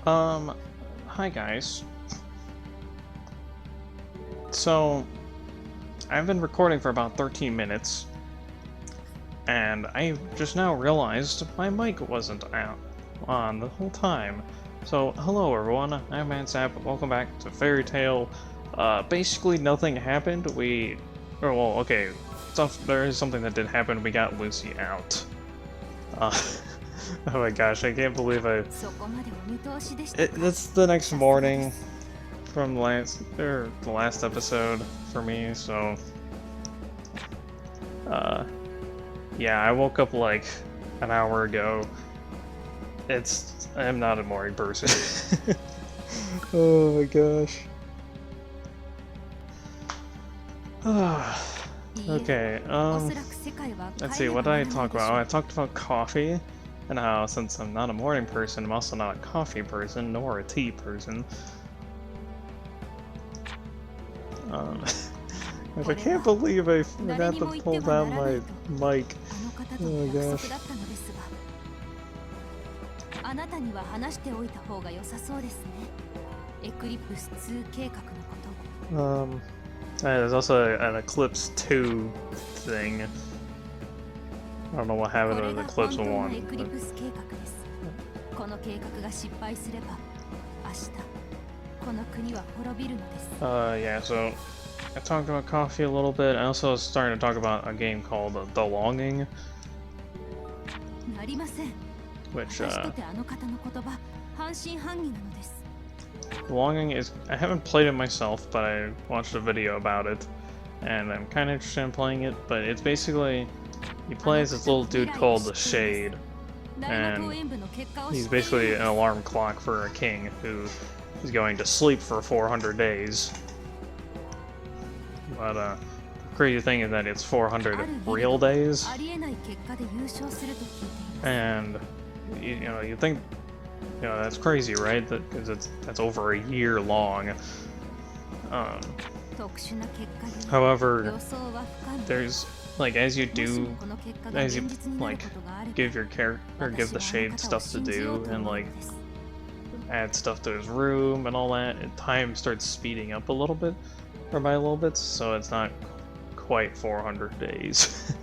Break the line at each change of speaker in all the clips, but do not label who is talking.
Um, Hi guys. So, I've been recording for about 13 minutes, and I just now realized my mic wasn't on the whole time. So, hello everyone, I'm MatZap, welcome back to Fairy Tale. Basically nothing happened, okay, there is something that did happen, we got Lucy out. Oh my gosh, I can't believe it's the next morning from the last episode for me, so yeah, I woke up like an hour ago. I'm not a morning person. Oh my gosh. Okay, let's see, what did I talk about? Oh, I talked about coffee, and how since I'm not a morning person, I'm also not a coffee person, nor a tea person. I can't believe I forgot to pull down my mic. Oh my gosh. There's also an Eclipse 2 thing. I don't know what happened with Eclipse 1. Yeah, so I talked about coffee a little bit. I also was starting to talk about a game called The Longing, which Longing is, I haven't played it myself, but I watched a video about it, and I'm kind of interested in playing it, but it's basically, you play as this little dude called the Shade, and he's basically an alarm clock for a king who is going to sleep for 400 days. But the crazy thing is that it's 400 real days, and you think, that's crazy, right? Because that's over a year long. However, there's as you give your character, or give the Shade stuff to do, and add stuff to his room and all that, and time starts speeding up a little bit, or by a little bit, so it's not quite 400 days.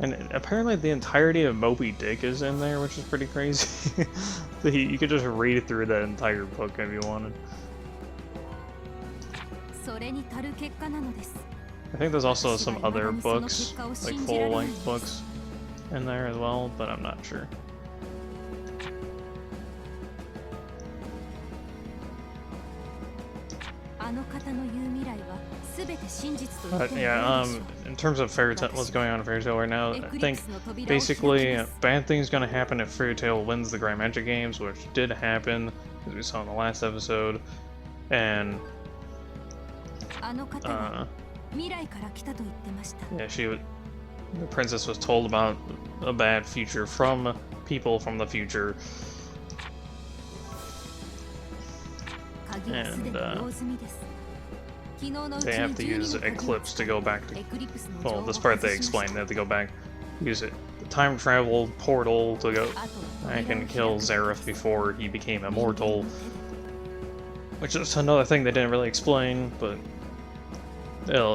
And apparently the entirety of Moby Dick is in there, which is pretty crazy. You could just read through that entire book if you wanted. I think there's also some other books, like full-length books, in there as well, but I'm not sure. But yeah, in terms of Fairy Tale, what's going on in Fairy Tale right now, I think basically bad things gonna happen if Fairy Tale wins the Grand Magic Games, which did happen, as we saw in the last episode, and yeah, the princess was told about a bad future from people from the future, and they have to use Eclipse to go back to, well, this part they explained, they have to go back, use it, the time travel portal to go back and kill Zareth before he became immortal, which is another thing they didn't really explain, but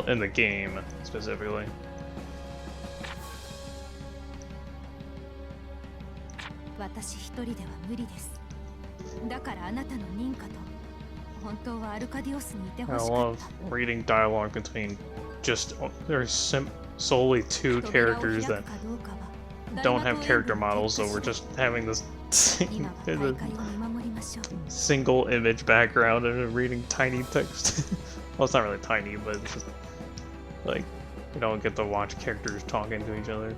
in the game specifically. I love reading dialogue between there's solely two characters that don't have character models, so we're just having this single image background and reading tiny text. Well, it's not really tiny, but it's just you don't get to watch characters talking to each other.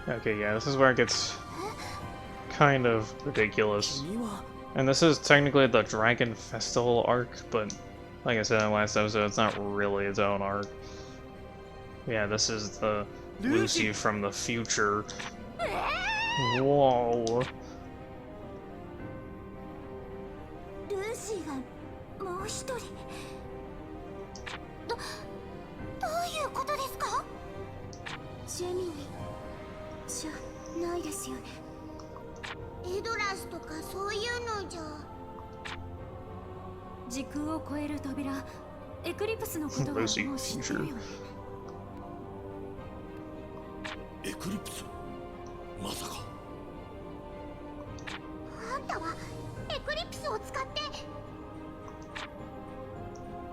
Okay, yeah, this is where it gets kind of ridiculous. And this is technically the Dragon Festival arc, but like I said in the last episode, it's not really its own arc. Yeah, this is the Lucy from the future. Whoa.
ルーシーがもう一人。どういうことですか？ジェミニじゃないですよね。エドラスとかそういうのじゃ。時空を超える扉、エクリプスのことはもう知ってるよね。
エクリプス？まさか。
あんたはエクリプスを使って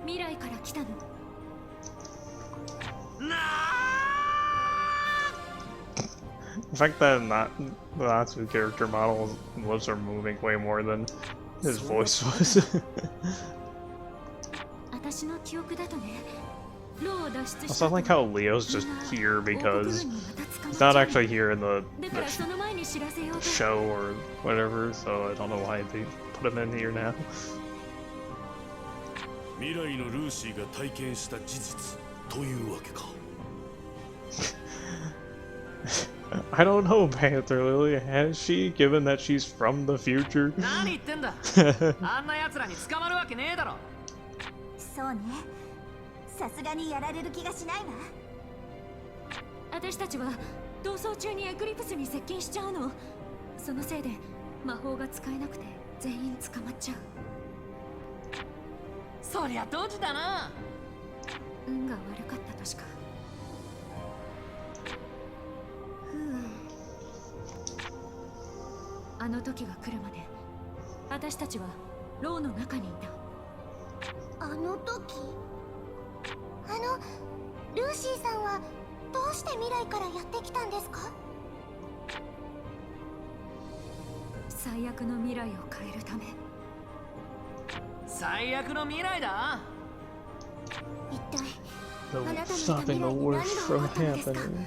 未来から来たの？
The fact that the Natsu character model's lips are moving way more than his voice was.
私の記憶だとね。
Also, I like how Leo's just here because he's not actually here in the show or whatever, so I don't know why they put him in here now.
未来のルーシーが体験した事実というわけか。
I don't know, Panther Lily. Has she, given that she's from the future?
何言ってんだ。あんな奴らに捕まるわけねえだろ。
そうね。さすがにやられる気がしないわ。私たちは逃走中にエクリプスに接近しちゃうの。そのせいで魔法が使えなくて全員捕まっちゃう。
そりゃドジだな。
運が悪かったとしか。あの時が来るまで私たちは牢の中にいた。あの時？ルーシーさんはどうして未来からやってきたんですか？最悪の未来を変えるため。
最悪の未来だ。
一体
No
あなたのいた未
stopping
来
the
に何
worst
が起
from
こったのですか？
happening.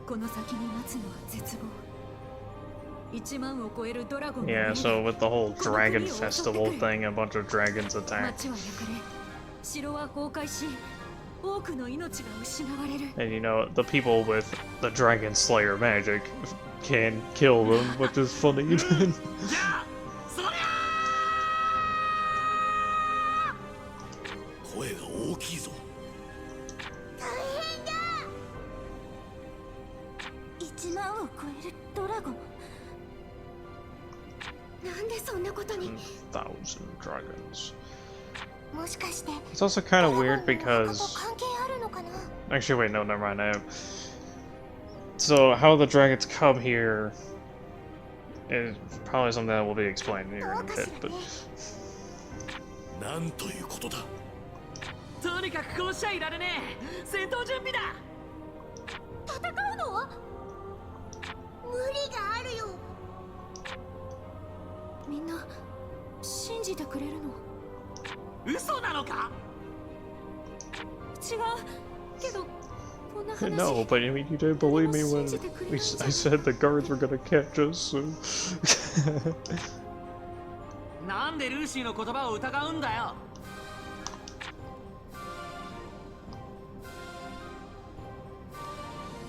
この先に待つのは絶望。1万を超えるドラゴンが
Yeah, so with the whole dragon festival thing, a bunch of dragons attack.
街は焼かれ、城は崩壊し、多くの命が失われる。
And you know, the people with the dragon slayer magic can kill them, which is funny.
じゃあそりゃ
声が大きいぞ。
大変だ。1万を超えるドラゴン。なんでそんなことに。
1,000 dragons.
もしかして
It's also kind of weird
ドラゴンの
because...
他と関係あるのかな？
Actually, wait, no, never mind. I have... So, how the dragons come here is probably something that will be explained here in a bit, but...
なんということだ。
とにかくこうしちゃいられねえ。戦闘準備だ。
戦うの？無理があるよ。みんな信じてくれるの？
嘘なのか？
違うけどこんな話。
No, but I mean, you didn't believe me when I said the guards were gonna catch us, so...
なんでルーシーの言葉を疑うんだよ。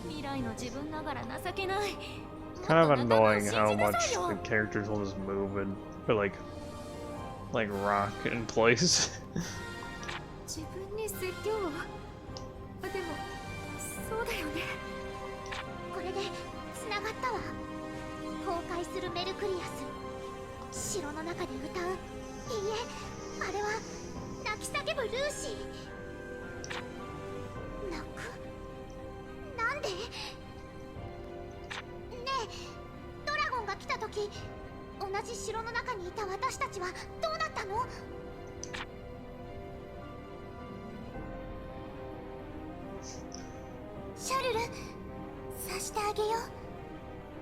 未来の自分ながら情けない。
Kind of annoying how much the characters will just move and, or like rock in place.
自分に説教を。でもそうだよね。これで繋がったわ。崩壊するメルクリアス。城の中で歌う。いいえ、あれは泣き叫ぶルーシー。泣く？なんで？ねえ、ドラゴンが来た時、同じ城の中にいた私たちはどうなったの？シャルル、さしてあげよう。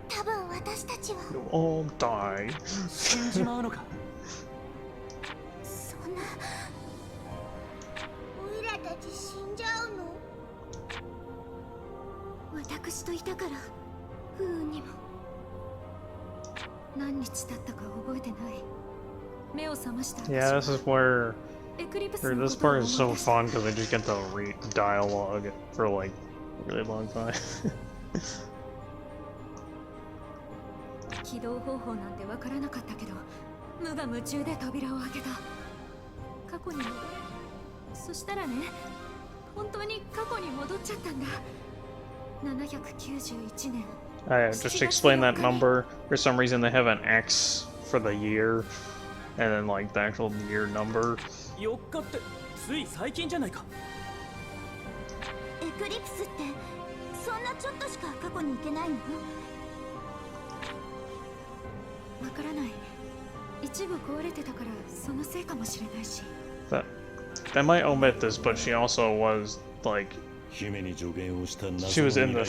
多分私たちは
You'll all die.
死んじまうのか？
そんな。オイラたち死んじゃうの？私といたから不運にも。何日経ったか覚えてない。目を覚ました。
Yeah, this is where...
エクリプス
Or
の
this
ことを
part is
思
so
い出した。
fun because they just get to read dialogue for like a really long time.
起動方法なんてわからなかったけど、無我夢中で扉を開けた。過去に戻る。そしたらね、本当に過去に戻っちゃったんだ。791年。
Just explain that number. For some reason, they have an X for the year, and then like the actual year number.
4日ってつい最近じゃないか。
エクリプスってそんなちょっとしか過去に行けないの？わからない。一部壊れてたからそのせいかもしれないし。
They might omit this, but she also was like she was in the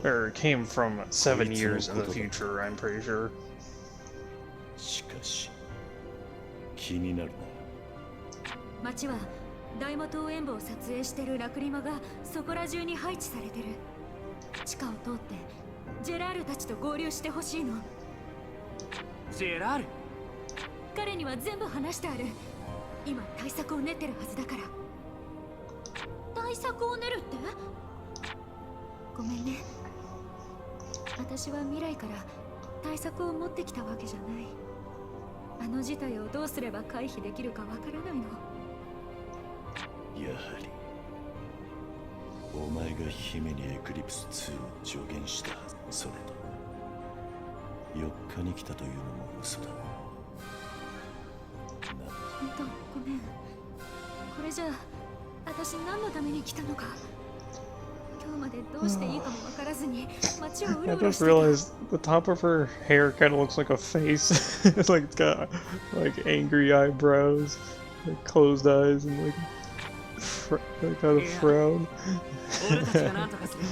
or came from 7 years in the future. I'm pretty sure.
しかし気になるな。
町は大魔島演舞を撮影してるラクリマがそこら中に配置されてる。地下を通ってジェラールたちと合流してほしいの。
ジェラール？
彼には全部話してある。今対策を練ってるはずだから。対策を練るって？ごめんね。私は未来から対策を持ってきたわけじゃない。あの事態をどうすれば回避できるかわからないの。
やはりお前が姫にエクリプス2を助言したはず。それと4日に来たというのも嘘だ。
本当ごめん。これじゃあ私何のために来たのか。今日までどうしていいかも分からずに街をう
I
ろうろ
just
してた。
realized the top of her hair kind of looks like a face. It's like it's got like angry eyebrows, like closed eyes, and like kind of frown.
俺たちがなんとかする。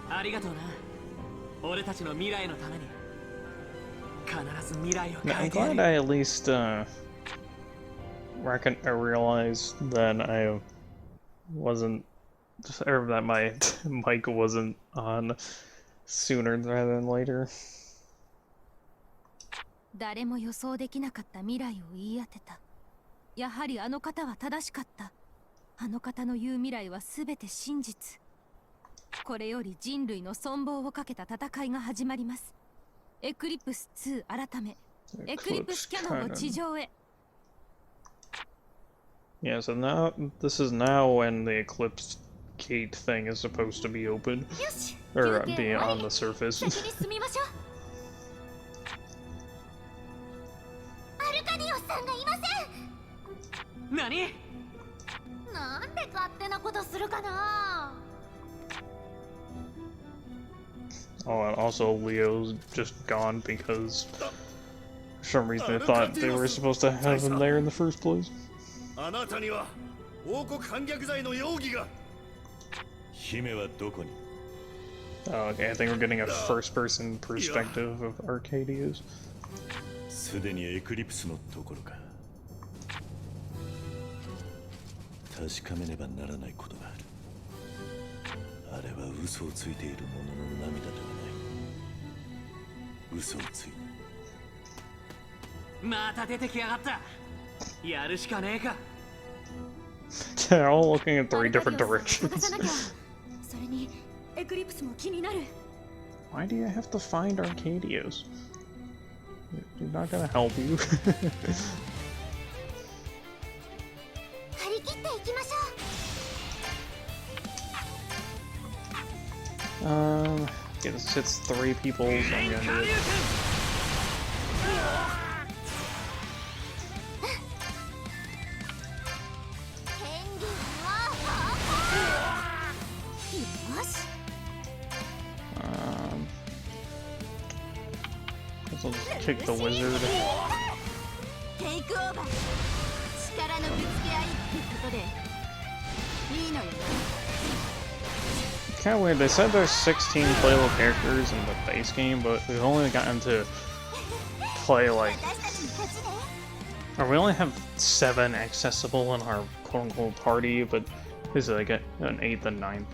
ありがとうな。俺たちの未来のために。必ず未来を
I'm
変えてや
glad
る。
I at least realized that I wasn't, or that my mic wasn't on sooner rather than later.
誰も予想できなかった未来を言い当てた。やはりあの方は正しかった。あの方の言う未来はすべて真実。これより人類の存亡をかけた戦いが始まります。エクリプス2改め、エクリプスキャノンを地上へ。
Yeah, so now this is now when the eclipse gate thing is supposed to be open,
よし、
or
休憩
be
終わ
on
り。
the surface.
先に進みましょう。アルカディオスさんがいません。
何？
なんで勝手なことするかな。
Oh, and also Leo's just gone because for some reason they thought they were supposed to have him there in the first place.
あなたには王国反逆罪の容疑が。姫はどこに？
Oh, okay, I think we're getting a first-person perspective of Arcadius.
すでにエクリプスのところか。確かめねばならないことがある。あれは嘘をついている者の涙ではない。嘘をついた。
また出てきやがった。やるしかねえか。
They're all looking in 3 different
探さ
directions.
なきゃ。それにエクリプスも気になる。
Why do you have to find Arcadius? He's not gonna help you.
張り切っていきましょう。
Yeah, this hits 3 people, so I'm gonna do it.
よし。
Guess I'll just kick the wizard.
テイクオーバー。力のぶつけ合いってことでいいのよ。
Kinda weird, they said there's 16 playable characters in the base game, but we've only gotten to play like... Or we only have 7 accessible in our quote-unquote party, but this is like an 8th and 9th.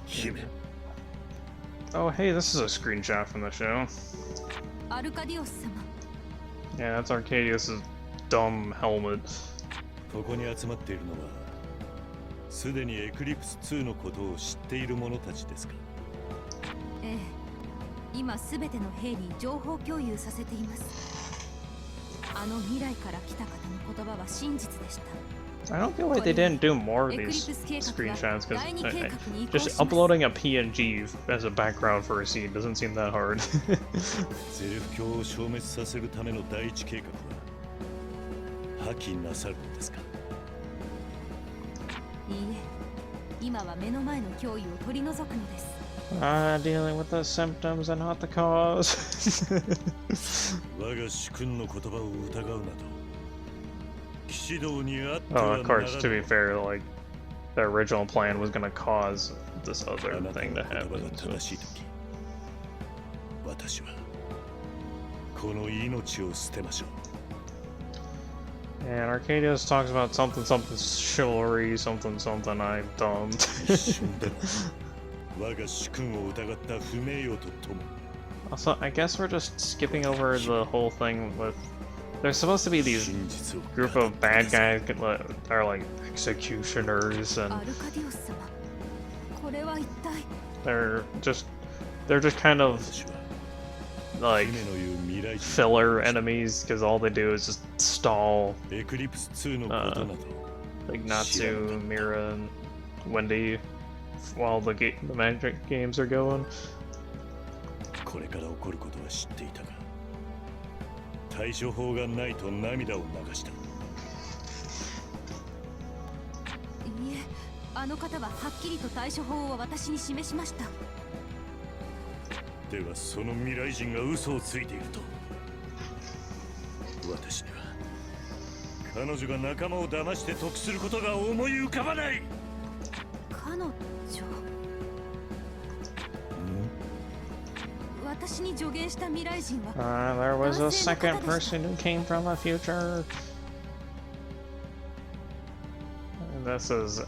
Oh hey, this is a screenshot from the show.
アルカディオス様。
Yeah, that's Arcadius' dumb helmet.
ここに集まっているのはすでにエクリプス2のことを知っている者たちですか。
ええ、今すべての兵に情報共有させています。あの未来から来た方の言葉は真実でした。
I don't feel like they didn't do more of these screenshots because just uploading a PNG as a background for a scene doesn't seem that hard.
ゼルフ教を消滅させるための第一計画は破棄なさるのですか？
いいえ、今は目の前の脅威を取り除くのです。
Dealing with the symptoms and not the cause.
我が主君の言葉を疑うなど。
Oh, of course, to be fair, like, the original plan was gonna cause this other thing to happen. And Arcadius talks about something something chivalry, something something I don't. Also, I guess we're just skipping over the whole thing with. There's supposed to be these group of bad guys that are like executioners, and they're just kind of like filler enemies because all they do is just stall like Natsu, Mira, and Wendy while the magic games are going.
対処法がないと涙を流した。い
いえ、あの方ははっきりと対処法を私に示しました。
ではその未来人が嘘をついていると。私には彼女が仲間を騙して得することが思い浮かばない。
彼女。
There was a second person who came from the future. And this is.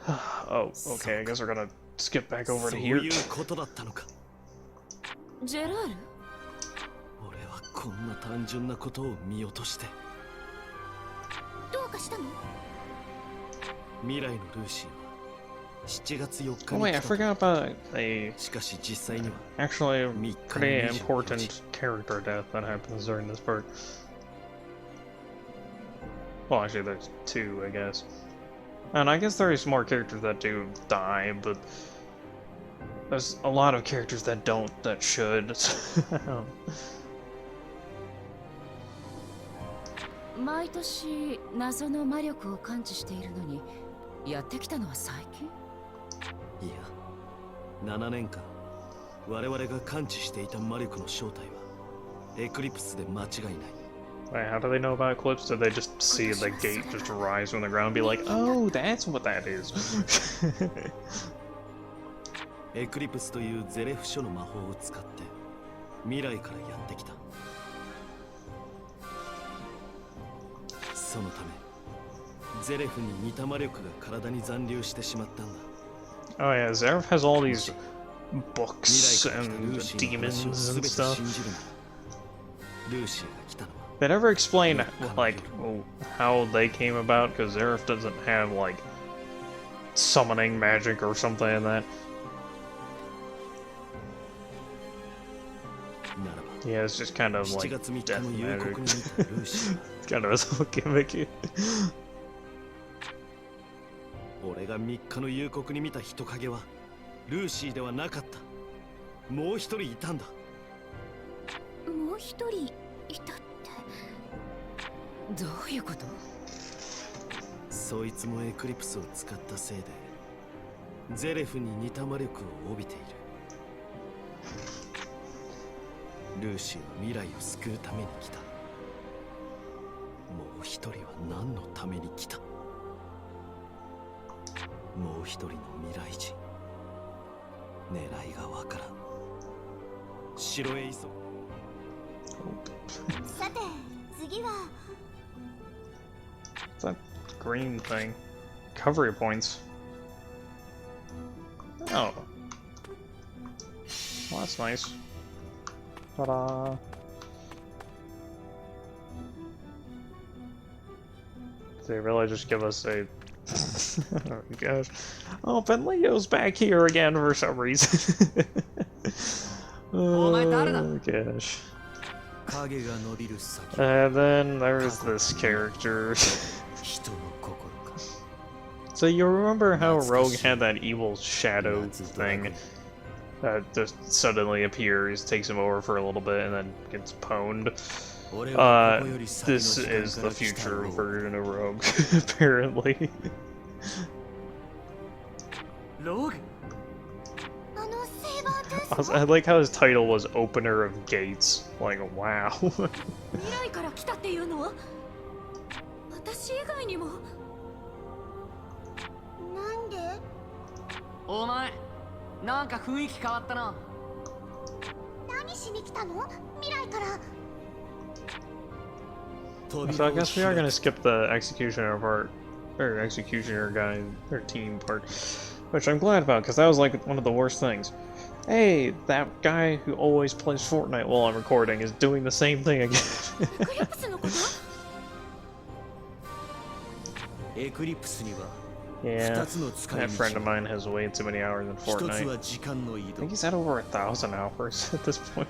Oh, okay, I guess we're gonna skip back over to here.
ジェラール？
俺はこんな単純なことを見落として。
どうかしたの？
未来のルーシーは。
Oh wait, I forgot about a actually pretty important character death that happens during this part. Well, actually there's two, I guess. And I guess there's more characters that do die, but there's a lot of characters that don't, that should.
毎年謎の魔力を感知しているのに、やってきたのは最近？
いや、7年間我々が感知していた魔力の正体はエクリプスで間違いない。
Wait, how do they know about Eclipse? Did they just see the gate just rise from the ground and be like, oh, that's what that is?
エクリプスというゼレフ書の魔法を使って未来からやってきた。そのためゼレフに似た魔力が体に残留してしまったんだ。
Oh yeah, Zeref has all these books and demons and stuff. They never explain like how they came about, because Zeref doesn't have like summoning magic or something like that. Yeah, it's just kind of like death magic. It's kind of a gimmicky.
俺が3日の夕刻に見た人影はルーシーではなかった。もう一人いたんだ。
もう一人いたってどういうこと？
そいつもエクリプスを使ったせいでゼレフに似た魔力を帯びている。ルーシーは未来を救うために来た。もう一人は何のために来た？もう一人の未来人。狙いがわからん。城へ急ぐ。
さて、次は。
What's that green thing? Recovery points. Oh. Well, that's nice. Ta-da. Did they really just give us a Oh my gosh. Oh, Ben Leo's back here again for some reason. Oh gosh. And then there's this character. So you remember how Rogue had that evil shadow thing that just suddenly appears, takes him over for a little bit, and then gets pwned? This is the future version of Rogue, apparently.
Rogue?
I like how his title was Opener of Gates. Like, wow.
未来から来たっていうの？私以外にも。なんで？
お前、なんか雰囲気変わったな。
何しに来たの？未来から。
So I guess we are gonna skip the executioner part, or executioner guy, or team part, which I'm glad about, because that was like one of the worst things. Hey, that guy who always plays Fortnite while I'm recording is doing the same thing again. Yeah, that friend of mine has way too many hours in Fortnite. I think he's had over 1,000 hours at this point.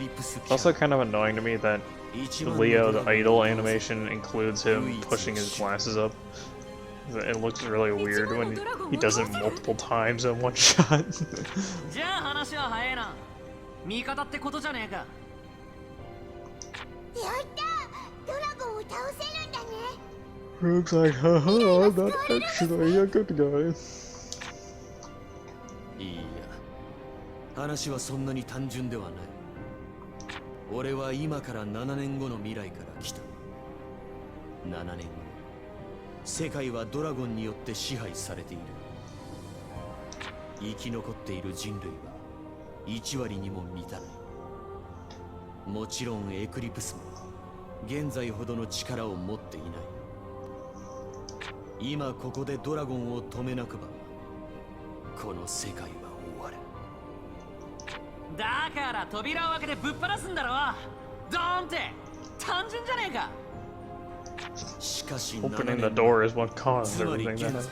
It's also kind of annoying to me that Leo, the idol animation, includes him pushing his glasses up. It looks really weird when he does it multiple times in one shot. Rogue's like, haha, I'm not actually a good guy.
話はそんなに単純ではない。俺は今から7年後の未来から来た。7年後、世界はドラゴンによって支配されている。生き残っている人類は1割にも満たない。もちろんエクリプスも現在ほどの力を持っていない。今ここでドラゴンを止めなくば、この世界は終わる。
だから扉を開けてぶっ放すんだろ。ドーンって単純じゃねえか。
しかし
Opening the door is what caused everything to happen.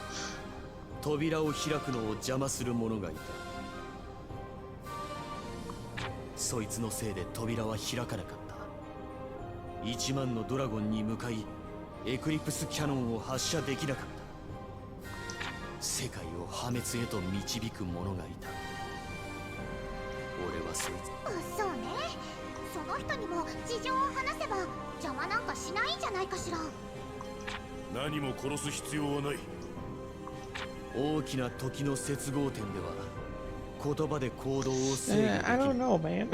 扉を開くのを邪魔する者がいた。そいつのせいで扉は開かなかった。1万のドラゴンに向かいエクリプスキャノンを発射できなかった。世界を破滅へと導く者がいた。 俺はそいつ。
そうね。その人にも事情を話せば邪魔なんかしないんじゃないかしら。
何も殺す必要はない。
大きな時の接合点では言葉で行動を制御できる。
I don't know, man.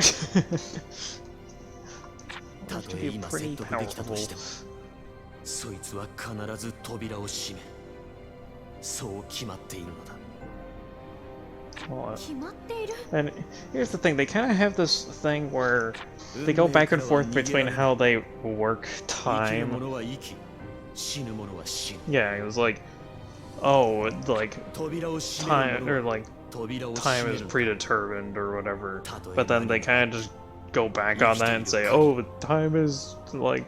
たとえ今説得できたとしても、そいつは必ず扉を閉め、そう決まっているのだ。
And here's the thing, they kind of have this thing where they go back and forth between how they work time. Yeah, it was like, oh, like time, or like time is predetermined or whatever. But then they kind of just go back on that and say, oh, time is like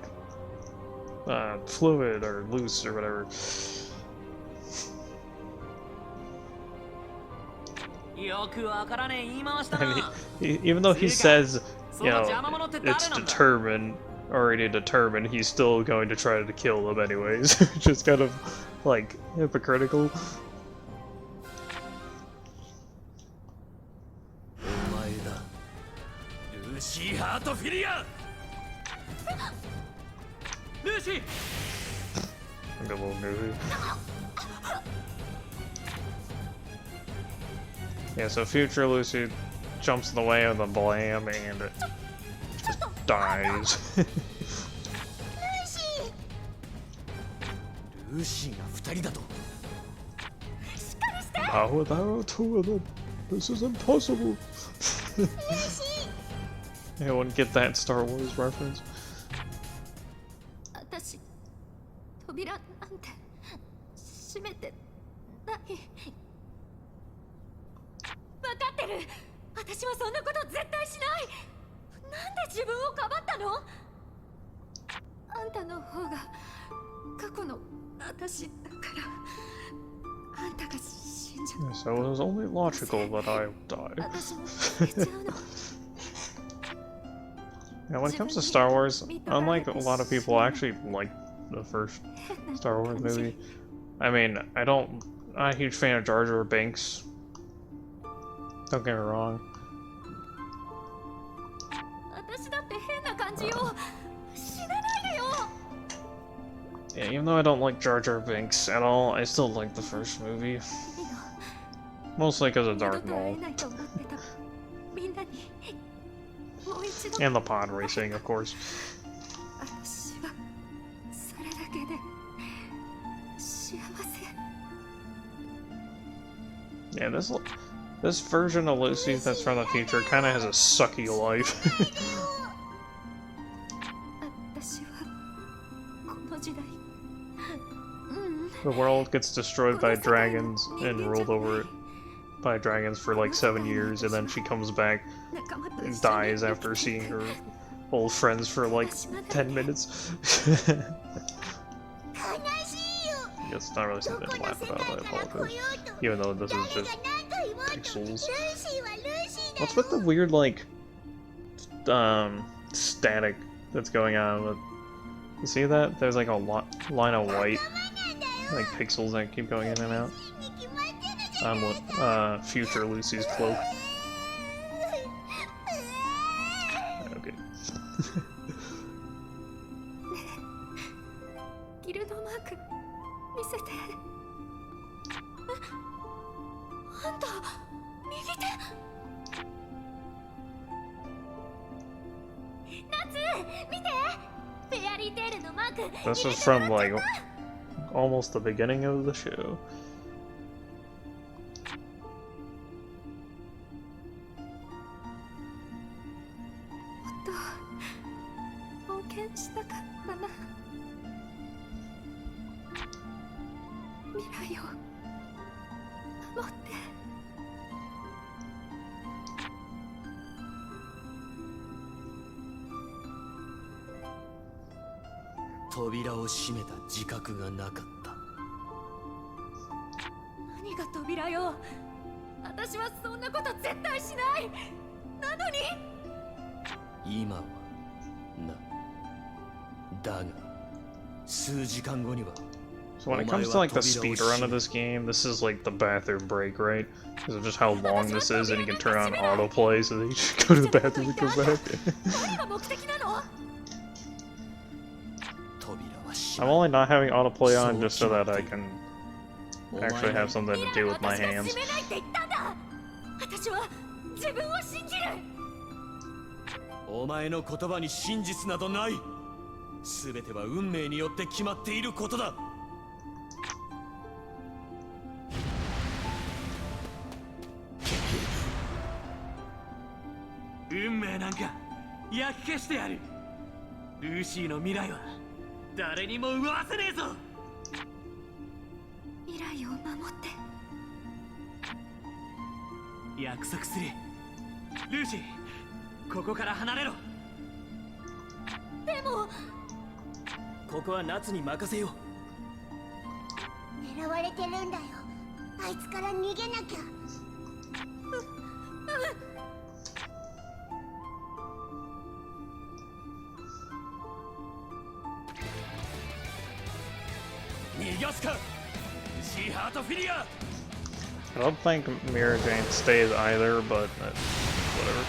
fluid or loose or whatever. And even though he says, you know, it's determined, already determined, he's still going to try to kill them anyways, which is kind of, like, hypocritical. Like a little movie. Yeah, so future Lucy jumps in the way of the blam and it just dies. How without two of them? This is impossible. I wouldn't get that Star Wars reference.
私、扉なんて閉めてない。分かってる。私はそんなこと絶対しない。なんで自分をかばったの？たの方が過去の私だからあんたが死んじゃ
So it was only logical that I would die.
私も死んじゃうの
Yeah, when it comes to Star Wars, unlike a lot of people, I actually like the first Star Wars movie. I mean, I'm not a huge fan of Jar Jar Binks. Don't get me wrong.
私だって変な感じよ死なないでよ
Yeah, even though I don't like Jar Jar Binks at all, I still like the first movie. Mostly because of
二度
Darth
と会え
Maul.
ないと思ってたみんなにもう一度
And the pod racing, of course.
私はそれだけで幸せ
Yeah, this version of Lucy that's from the future kind of has a sucky life.
私はこの時代
The world gets destroyed by dragons and ruled over by dragons for like 7 years, and then she comes back
仲間と一緒に
and dies after seeing her old friends for like 10 minutes.
悲しいよ
It's not really something to laugh about, I apologize. Even though this is just pixels. What's with the weird, like, static that's going on with... You see that? There's like a line of white, like, pixels that keep going in and out. On future Lucy's cloak. Okay.
ギルドマーク見せてあんた右手夏見てフェアリーテールのマーク
This is from, like, almost the beginning of the show.
冒険したかったな未来を守って
扉を閉めた自覚がなかった。
何が扉よ私はそんなこと絶対しないなのに
今はな。だが数時間後には
So when it comes to, like, the speed run of this game, this is, like, the bathroom break, right? Because of just how long this is, and you can turn on autoplay, so that you just go to the bathroom and come back.
何が目的なの
I'm only not having autoplay on just so that I can actually have something to do with my hands.
私は自分を信じる
お前の言葉に真実などない。全ては運命によって決まっていることだ。
運命なんか焼き消してやる。ルーシーの未来は誰にも奪わせねえぞ。
未来を守って
約束する。ルーシー、ここから離れろ。
でも
ここは夏に任せよ
狙われてるんだよあいつから逃げなきゃ
逃がすかシーハートフィリア。
I don't think Mira Jane stays either, but whatever.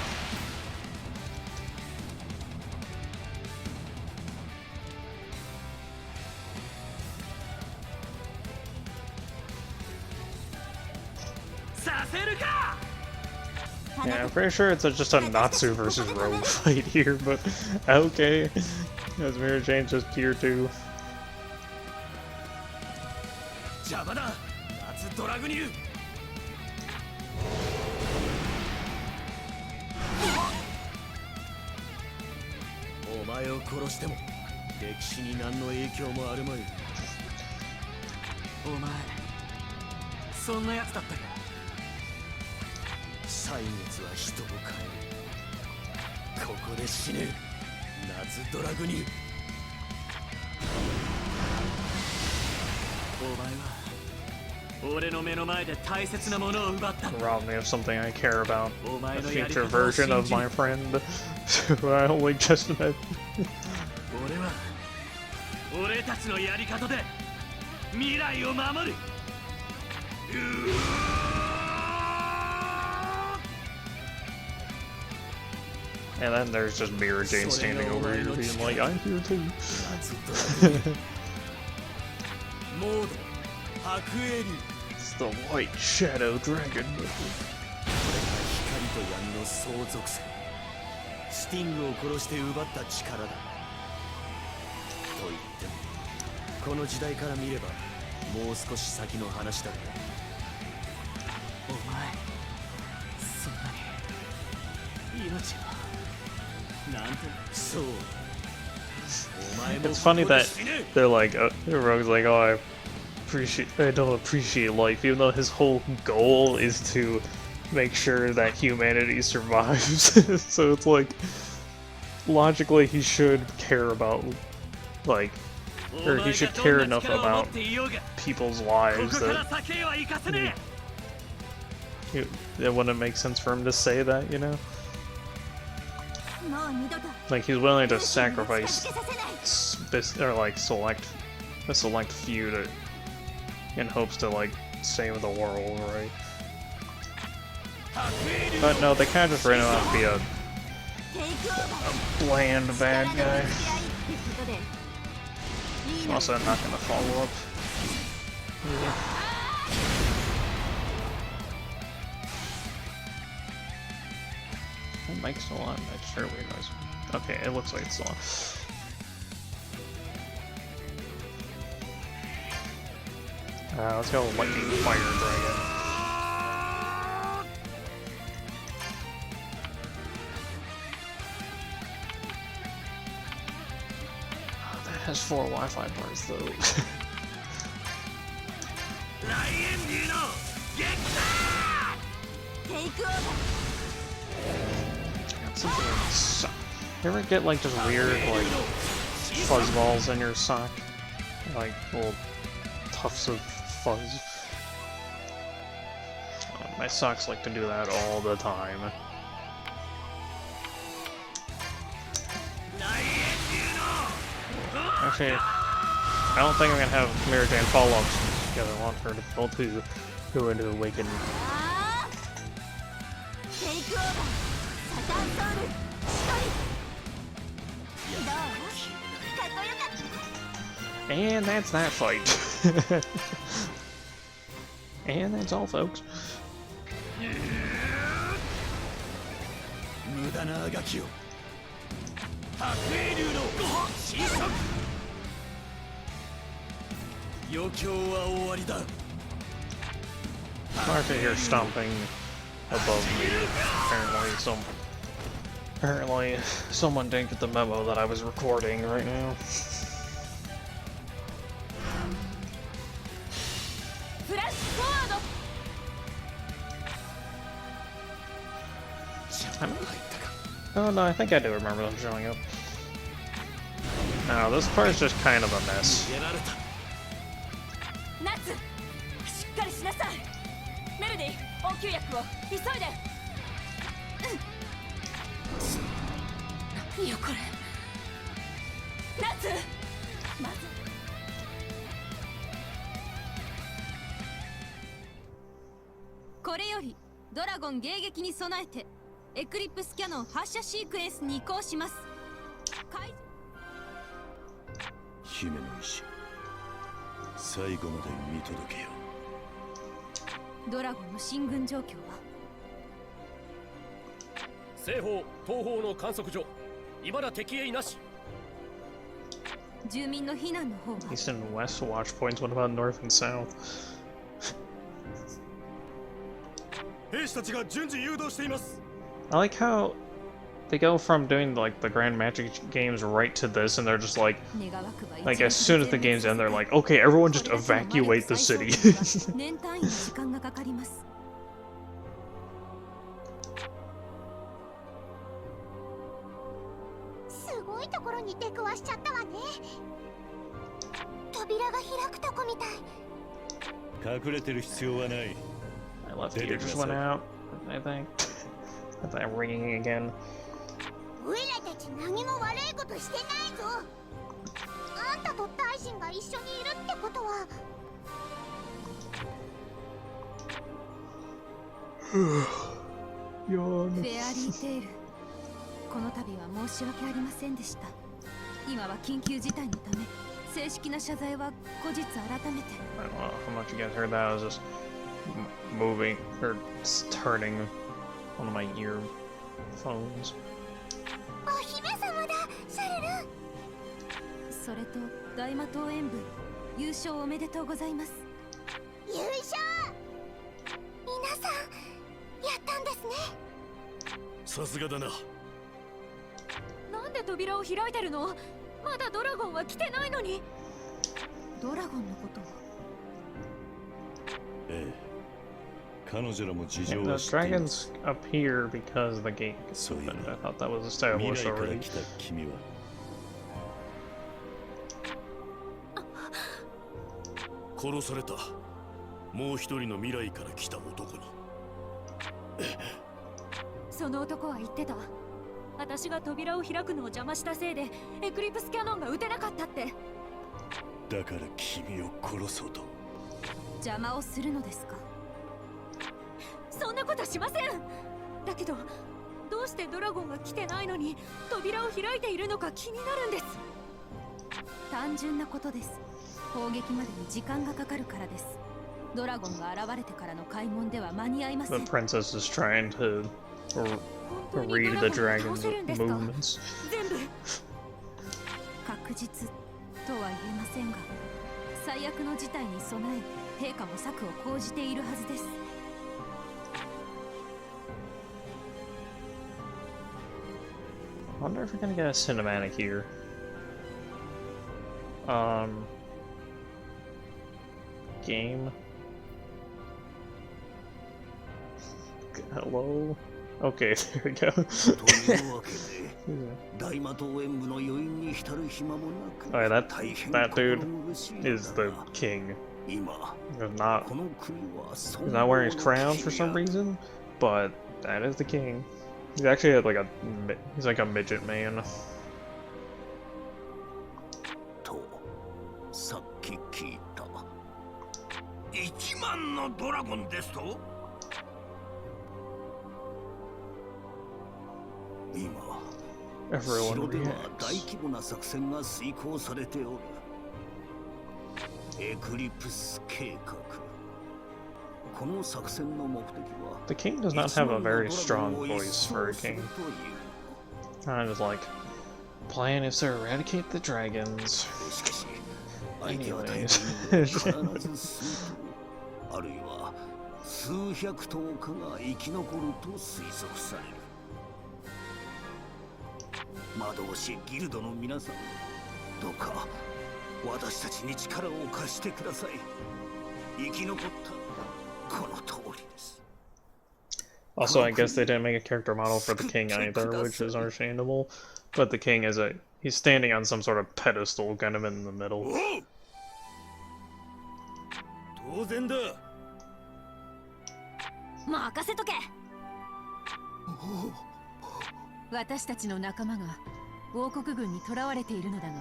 Yeah, I'm pretty sure it's just a Natsu versus Rogue fight here, but okay. As Mira Jane's just tier 2.
邪魔だ。夏ドラグニル。お前を殺しても歴史に何の影響もあるまい。
お前そんなやつだったか。
歳月は人を変える。ここで死ね。夏ドラグニル。
俺の目の前で大切なものを奪った。
Rob me of something I care about. A future version of my friend who I only just met.
俺は俺たちのやり方で未来を守る。
And then there's just Mirror Jane standing over here being like, I'm here too.
モード白エリュ
It's the White Shadow Dragon.
これが光と闇の相続性。スティングを殺して奪った力だ。と言ってもこの時代から見ればもう少し先の話だ。
お前そんなに命をなんて。
そう。
It's funny that they're like, Rogue's like, oh, I don't appreciate life, even though his whole goal is to make sure that humanity survives. So it's like, logically he should care about, like, or he should care enough about people's lives that it wouldn't make sense for him to say that, you know? Like, he's willing to sacrifice or like select a select few to, in hopes to like save the world, right? But no, they kind of just ran him out to be a bland bad guy. Also, I'm not gonna follow up. That mic's still on. That sure weird noise. Okay, it looks like it's still on. Let's go Lightning Fire Dragon. That has 4 Wi-Fi bars though. Something in the sock. You ever get like just weird like fuzz balls in your sock? Like little tufts of fuzz. My socks like to do that all the time. Actually, I don't think I'm gonna have Mary Jane follow-ups together. I want her to go into Awaken. And that's that fight. And that's all, folks.
無駄なあがきを白英竜の子孫。余興は終わりだ。
I can hear stomping above me. Apparently someone didn't get the memo that I was recording right now. Oh no, I think I do remember them showing up. No, this part is just kind of a mess.
しっかりしなさい。メルディ、応急薬を急いで。何よこれ。ナツ、まず。これよりドラゴン迎撃に備えてエクリプスキャノン発射シークエンスに移行します。
姫の意志、最後まで見届けよ。
ドラゴンの進軍状況は？
西方、東方の観測所、未だ敵影なし。
住民の避難の方は？
East and West watch points. What about North and South?
兵士たちが順次誘導しています。
I like how they go from doing like the Grand Magic games right to this, and they're just like as soon as the game's end, they're like, okay, everyone just evacuate the city.
年単位の時間がかかります。
すごいところに出くわしちゃったわね。扉が開くとこみたい。
隠れてる必要はない。
My left ear just went out, I think. Got that ringing again.
オイラたち何も悪いことしてないぞ。あんたと大臣が一緒にいるってことは。
Yawn.
フェアリーテール、この度は申し訳ありませんでした。今は緊急事態のため、正式な謝罪は後日改めて。
I don't know how much you guys heard that. I was just moving or turning one of my earphones.
お姫様だ、シャルル。それと大魔党演舞優勝おめでとうございます。優勝。皆さんやったんですね。
さすがだな。
なんで扉を開いてるの？まだドラゴンは来てないのに。ドラゴンのことは。
ええ。彼女らも事
Yeah,
情
the
は知っています。
dragons appear because the gate gets
そういう
opened.
な
I thought that was
未
established
来から
already.
来た君は
殺された。もう一人の未来から来た男に。
その男は言ってた。私が扉を開くのを邪魔したせいでエクリプスキャノンが撃てなかったって。
だから君を殺そうと。
邪魔をするのですか？そんなことしません。だけどどうしてドラゴンが来てないのに扉を開いているのか気になるんです。単純なことです。攻撃までに時間がかかるからです。ドラゴンが現れてからの開門では間に合いませ
The
ん。
princess is trying to
本当に
read
ド
the
ラゴンを倒
dragon's
せるんですか？
movements.
全部確実とは言えませんが、最悪の事態に備え陛下も策を講じているはずです。
I wonder if we're gonna get a cinematic here. Game. Hello. Okay, there we go.
というわけで、大魔党演舞の余韻に浸る暇もな
Alright,
く、
that
大変
that
心
dude
苦しいのだ
is the
が、
king.
今
He's not
この国は
he's not wearing his crown for some reason, but that is the king. He's actually like he's like a midget man.
とさっき聞いた。1万のドラゴンですと？今
Everyone
城では
reacts.
大規模な作戦が遂行されておる。エクリプス計画。この作戦の目的は
The king does not have a very strong voice for a king. Kind of like, plan is to eradicate the dragons.
しかし相手は大
Anyways.
必ず数頭あるいは数百頭かが生き残ると推測される。魔導士ギルドの皆さん、どうか私たちに力を貸してください。生き残ったこの通りです。
Also, I guess they didn't make a character model for the king either, which is understandable. But the king is he's standing on some sort of pedestal, kind of in the middle.
当然だ。
任せとけ。私たちの仲間が王国軍に囚われているのだが。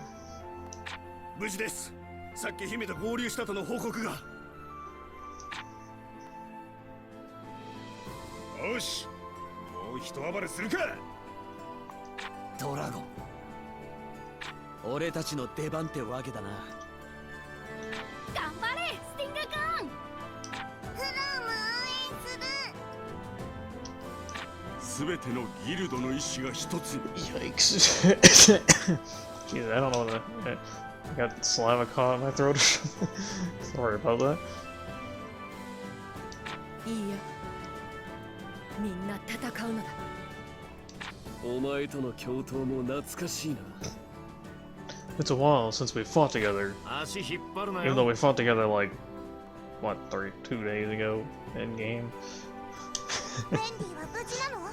無事です。さっき姫と合流したとの報告が。よし、もう一暴れするか。
ドラゴン、俺たちの出番ってわけだな。
頑張れスティンガーカン。フローも応援する。
すべてのギルドの意志が一つに。
Yikes. Jeez, I don't know what I got saliva caught in my throat or something. Sorry about that.
いいよ。みんな戦うのだ。
お前との共闘も懐かしいな。
It's a while since we fought together.
足引っ張るな
Even though
よ。
we fought together like, what, 2 days ago in game?
メンディは無事なの？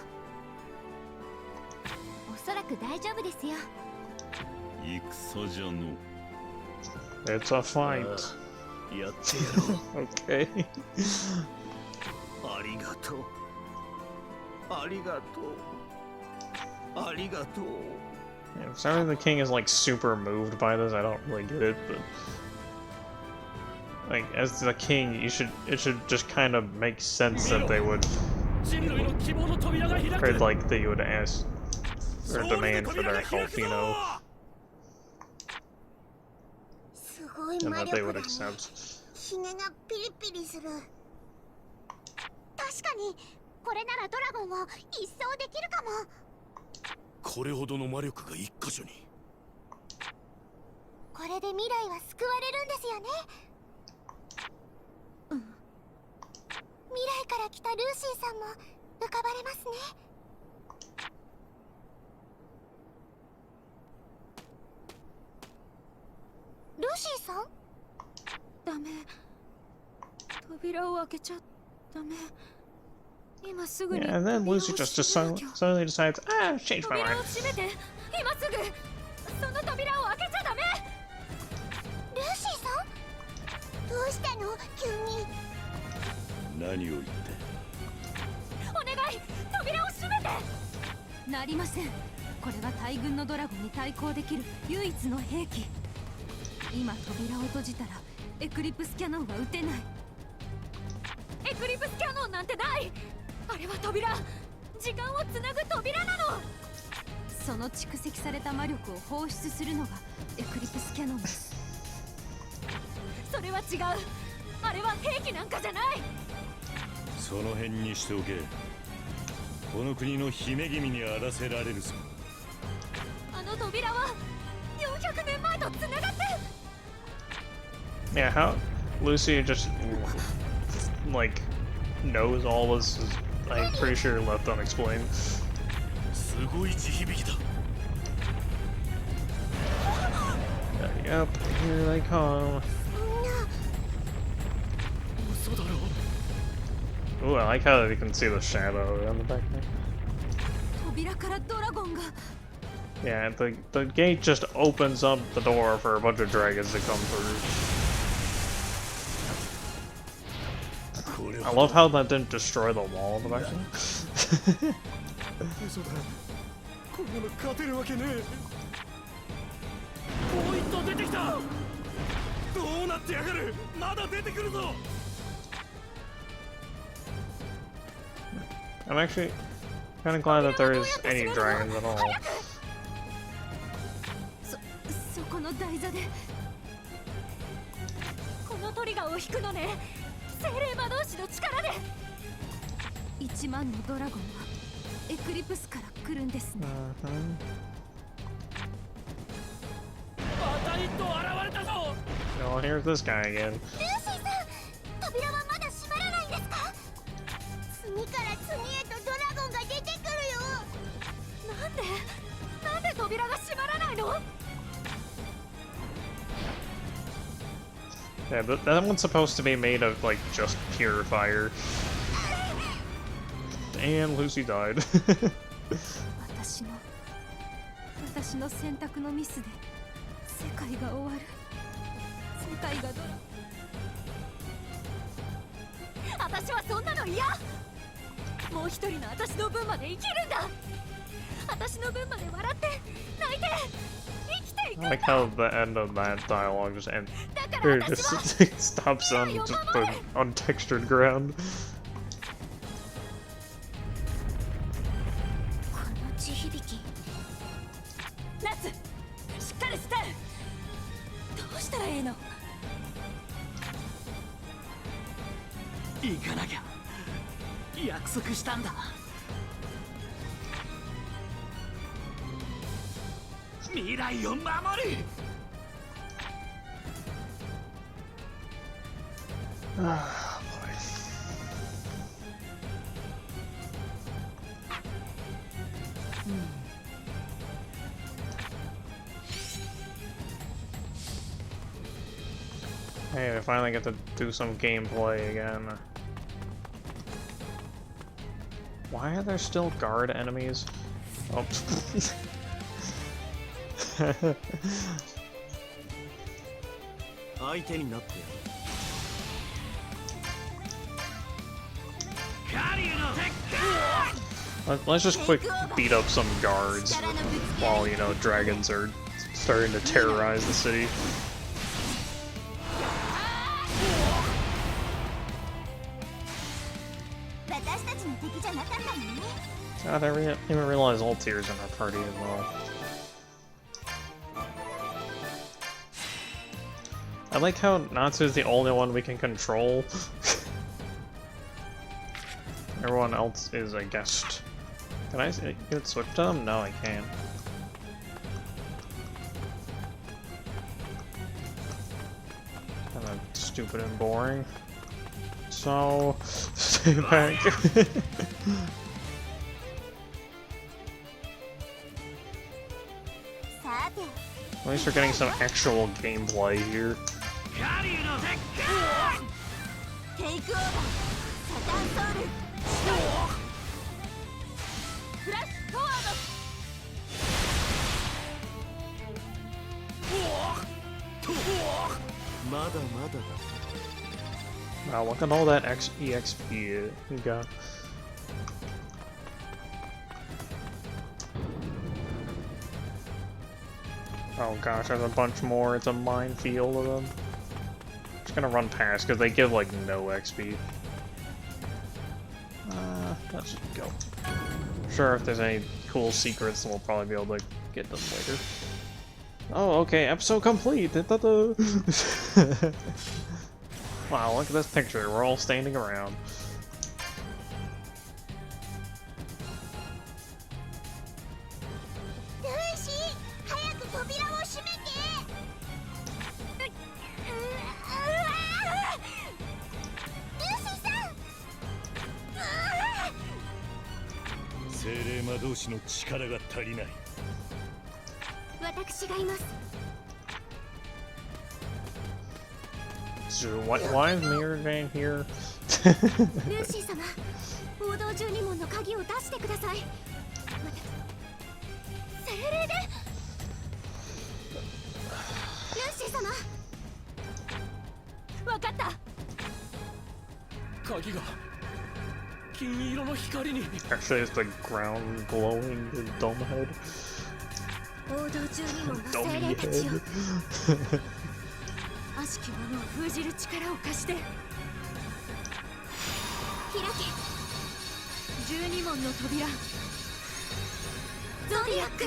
おそらく大丈夫ですよ。
戦じゃの。
It's a fight.
やってやろう。
Okay.
ありがとう。ありがとう。ありがとう。
Yeah, for some reason the king is like super moved by this. I don't really get it, but like as the king, it should just kind of make sense that they would,
人類の希望の扉が開
or
く
like they would ask or
勝利の
demand for
扉が
their
開
help,
く
you
ぞ
know,
すごい
and
魔
that
力
they
だ
would
ね。
accept.
ひげがピリピリする。確かにこれならドラゴンを一掃できるかも。
これほどの魔力が一箇所に
これで未来は救われるんですよね。うん。未来から来たルーシーさんも浮かばれますね。ルーシーさん？ダメ。扉を開けちゃダメ。今すぐに
Yeah, and then Lucy just suddenly decides, ah, I've changed my
扉
mind.
を閉めて。今すぐその扉を開けちゃダメ。ルーシーさん？どうしたの？急に。
何を言って。
お願い、扉を閉めて。なりません。これは大軍のドラゴンに対抗できる唯一の兵器。今扉を閉じたらエクリプスキャノンは撃てない。エクリプスキャノンなんてない。あれは扉、時間をつなぐ扉なの。その蓄積された魔力を放出するのがエクリプスキャノンです。それは違う。あれは兵器なんかじゃない。
その辺にしておけ。この国の姫君に荒らせられるぞ。
あの扉は400年前とつながって。
Yeah, how Lucy just like knows all this is, I'm pretty sure, left unexplained.
すごい地響きだ。
Yep, here they come.
嘘だろ
Ooh, I like how you can see the shadow on the back there.
扉からドラゴンが。
Yeah, the gate just opens up the door for a bunch of dragons to come through. I love how that didn't destroy the wall in the back there.
嘘だこんなの勝てるわけねえもう一頭出てきたどうなってやがるまだ出てくるぞ
I'm actually kind of glad that there is any dragons at all.
そこの台座でこのトリガーを引くのね。精霊魔導士の力で。1万のドラゴンはエクリプスから来るんですね。
また一頭現れたぞ
Oh, here's this guy again.
ルーシーさん、扉はまだ閉まらないんですか？次から次へとドラゴンが出てくるよ。なんで扉が閉まらないの？
Yeah, but that one's supposed to be made of like just pure fire. And Lucy died.
私の選択のミスで世界が終わる。世界が私はそんなの嫌。もう一人の私の分まで生きるんだ。私の分まで笑って泣いて生きていくん
I
だ。
like how the end of that dialogue just ends.
だから
Or
私
just
は
stops on just the untextured ground.
この地響き。ナツ、しっかりして。どうしたらいいの？
行かなきゃ約束したんだ未来を守る
Ah, boy. Hey, I finally get to do some gameplay again. Why are there still guard enemies? Oh.
相手になってやる
Let's just quick beat up some guards while, you know, dragons are starting to terrorize the city. God, I didn't even realize Altier's in our party as well. I like how Natsu's the only one we can control. Everyone else is a guest. Can I get switch to them? No, I can't. Kinda stupid and boring. So, stay back. At least we're getting some actual gameplay here. Wow, look at all that EXP you got. Oh gosh, there's a bunch more. It's a minefield of them. Just gonna run past because they give like no XP. Let's just go. Sure, if there's any cool secrets, we'll probably be able to get them later. Oh, okay, episode complete! Wow, look at this picture. We're all standing around. So why is Mirror Jane here?
Lucy 様、報道12門の鍵を出してください。精霊で。ルーシー様。わかった。
鍵が金色の光に。
Actually, it's the ground glowing the dome head.
報道12門の精霊たちよ。悪しき者を封じる力を貸して。開け。12門の扉。ゾディアック。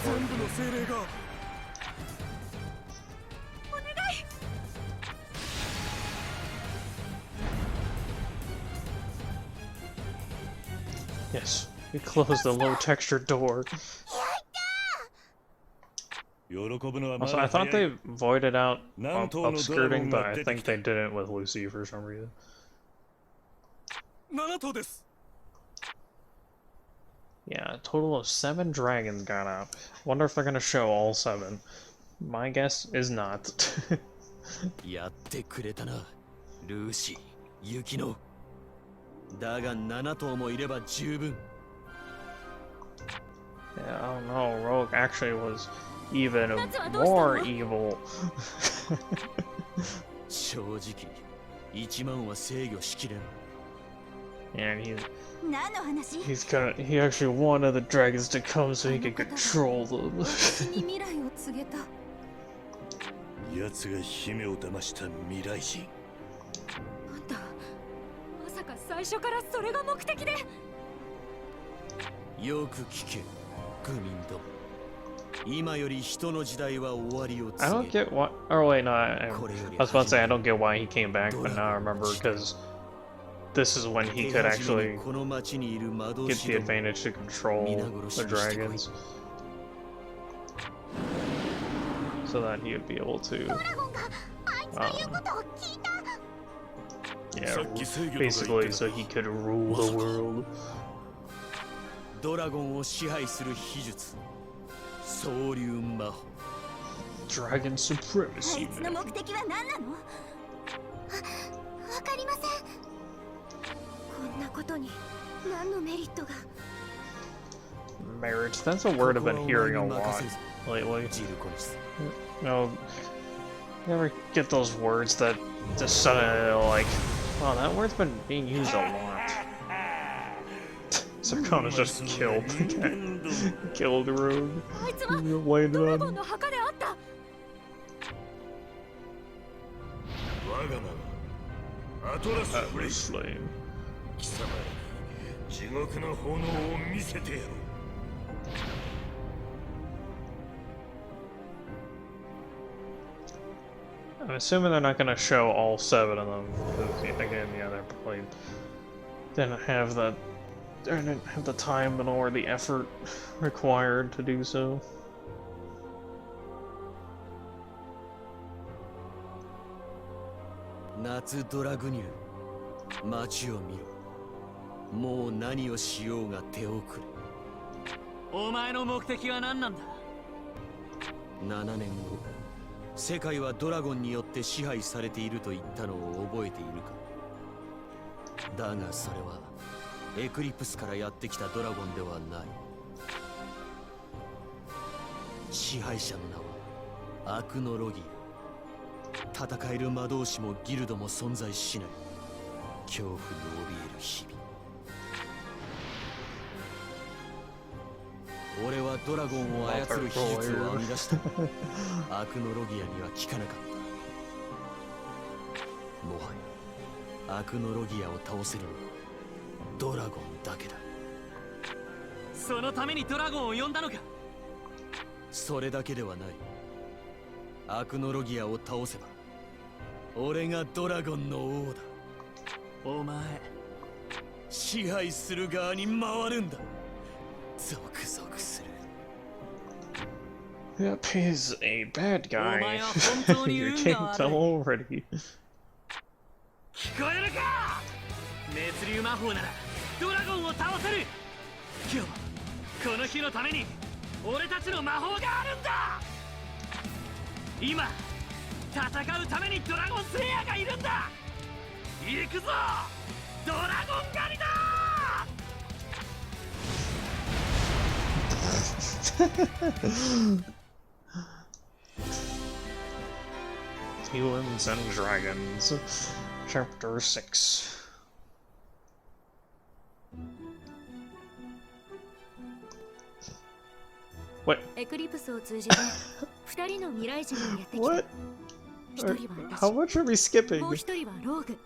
全部の精霊が。
お願い。
Yes, we closed the low texture door. Also, I thought they voided out upskirting, but I think they didn't with Lucy for some reason. Yeah, a total of 7 dragons got out. Wonder if they're gonna show all 7. My guess is not.
やってくれたな、ルーシー、ユキノ。だが7頭もいれば十分。
Yeah, I don't know, Rogue actually was even more evil.
正直、1万は制御しきれん。
And he actually wanted the dragons to come so he could control them.
奴が姫を騙した未来人。
あんた、まさか最初からそれが目的で。
よく聞け、愚民ども。今より人の時代は終わりを告
I
げ。
don't get why. Oh wait, no. I was about to say I don't get why he came back, but now I remember because this is when he could actually get the advantage to control the dragons, so that he would be able to. Yeah, basically, so he could rule the world.
ドラゴンを支配する秘術、総流魔法。
Dragon supremacy.
あいつの目的は何なの？わかりません。こんなことに何のメリットが？
Merit. That's a word I've been hearing a lot lately. No, You ever get those words that just suddenly like, wow, that word's been being used a lot. Sakana's just killed the cat. Killed the rogue.
あいつは
Laid
ドラ
it
ゴン
on.
の墓であった。
我が名はアトラス・フレイ。
Slave.
貴様に地獄の炎を見せてやろう。
I'm assuming they're not going to show all 7 of them, because again, yeah, they're probably didn't have the time nor the effort required to do so.
夏ドラグニル、街を見ろ。もう何をしようが手遅れ。
お前の目的は何なんだ。
7年後、世界はドラゴンによって支配されていると言ったのを覚えているか。だがそれはエクリプスからやってきたドラゴンではない。支配者の名はアクノロギア。戦える魔導士もギルドも存在しない。恐怖に怯える日々。俺はドラゴンを操る秘術を編み出した。アクノロギアには効かなかった。もはやアクノロギアを倒せるのはドラゴンだけだ。
そのためにドラゴンを呼んだのか。
それだけではない。アクノロギアを倒せば俺がドラゴンの王だ。
お前
支配する側に回るんだ。ゾクゾクする。
Yep, he's a bad guy.
お前は本当に
You
運
can't
が
tell
悪い。
already.
聞こえるか。熱流魔法ならドラゴンを倒せる。今日この日のために俺たちの魔法があるんだ。今戦うためにドラゴンスレイヤーがいるんだ。行くぞドラゴン狩りだ。
Humans and Dragons, Chapter 6. What?
エクリプスを通じて2人の未来人がやってきた。
What?
1人は
How
私、
much are we skipping?
もう1人はローグ。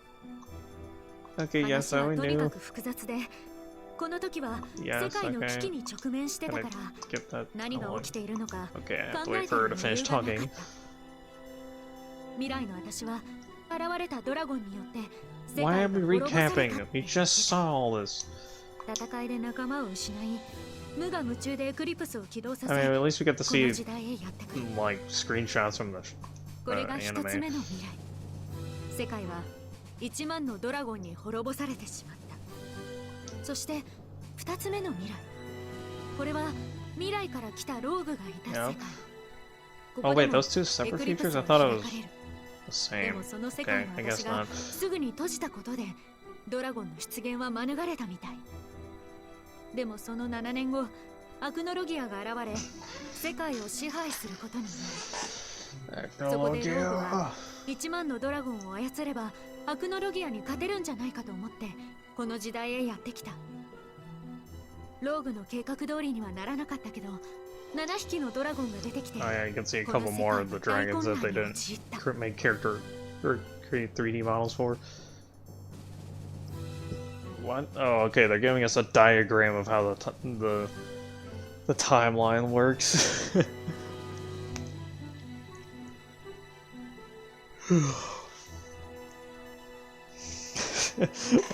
Okay, yes,
話
I
はとにか
knew.
く複雑で、この時は
Yes,
世界の危機に直面してたか
Can
ら
I skip that?
何が起きているのか
Okay, I have
考
to
え
wait
て
for
る
her to
余
finish
裕がなか
talking.
った。未来の私は現れたドラゴンによって世
Why
界
are
が
we
滅ぼされた
recapping?
って
We just saw all this.
戦いで仲間を失い、無我夢中でエクリプスを起動さ
I
せ、
mean, at least we get to
この
see
時代へやってくる。
like screenshots from the
これが一つ目
anime.
の未来。世界は1万のドラゴンに滅ぼされてしまった。そして2つ目の未来。これは未来から来たローグがいた世界。
Yep.
こ
Oh
こで
wait,
も
those two
エ
separate
クリプ
futures?
ス
I
は
thought it
開
was
かれる。
the
で
same.
もその世界
Okay,
の
I
私
guess
が
not.
すぐに閉じたことでドラゴンの出現は免れたみたい。でもその7年後、アクノロギアが現れ、世界を支配することになる。そこでローグは1万のドラゴンを操ればアクノロギアに勝てるんじゃないかと思ってこの時代へやってきた。ローグの計画通りにはならなかったけど、7匹のドラゴンが出てきて、
Oh yeah, you can see a
こ
couple
の世
more
界
of the
の大
dragons
混
that
乱
they
に
didn't
陥った。
make character or create 3D models for. What? Oh, okay. They're giving us a diagram of how the timeline works.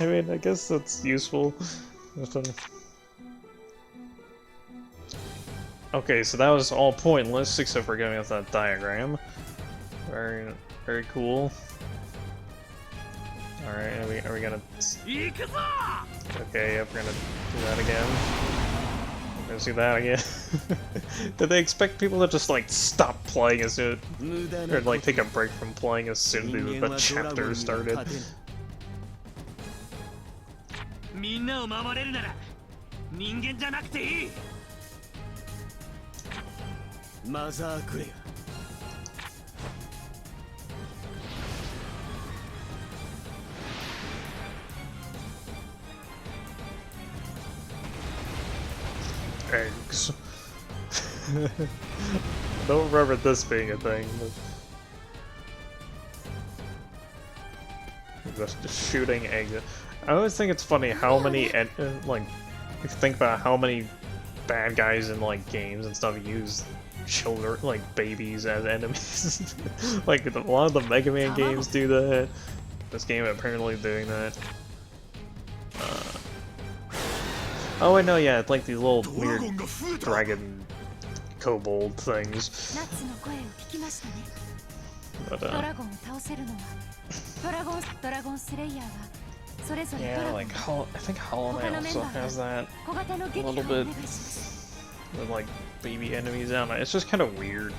I mean, I guess that's useful. Okay, so that was all pointless except for giving us that diagram. Very, very cool. Alright, are we gonna...
行くぞ。
Okay, yep, we're gonna do that again. We're gonna do that again. Did they expect people to just, like, stop playing as soon... or, like, take a break from playing as soon as the chapter started?
みんなを守れるなら人間じゃなくていい。
マザークレア
I don't remember this being a thing. But just shooting eggs. I always think it's funny how many, like, if you think about how many bad guys in, like, games and stuff use children, like, babies as enemies. Like, a lot of the Mega Man games do that. This game apparently doing that. Oh, I know, yeah, it's like these little weird dragon kobold things.
ナッツの声を聞きましたね。
But,
ドラゴンを倒せるのはドラゴンスレイヤーはそれぞれド
yeah,
ラゴン
like, I think Hollow Knight also has that
小型の
a
撃破をお
little
願
bit
いします。
with, like, baby enemies. I don't know, it's just kind of weird.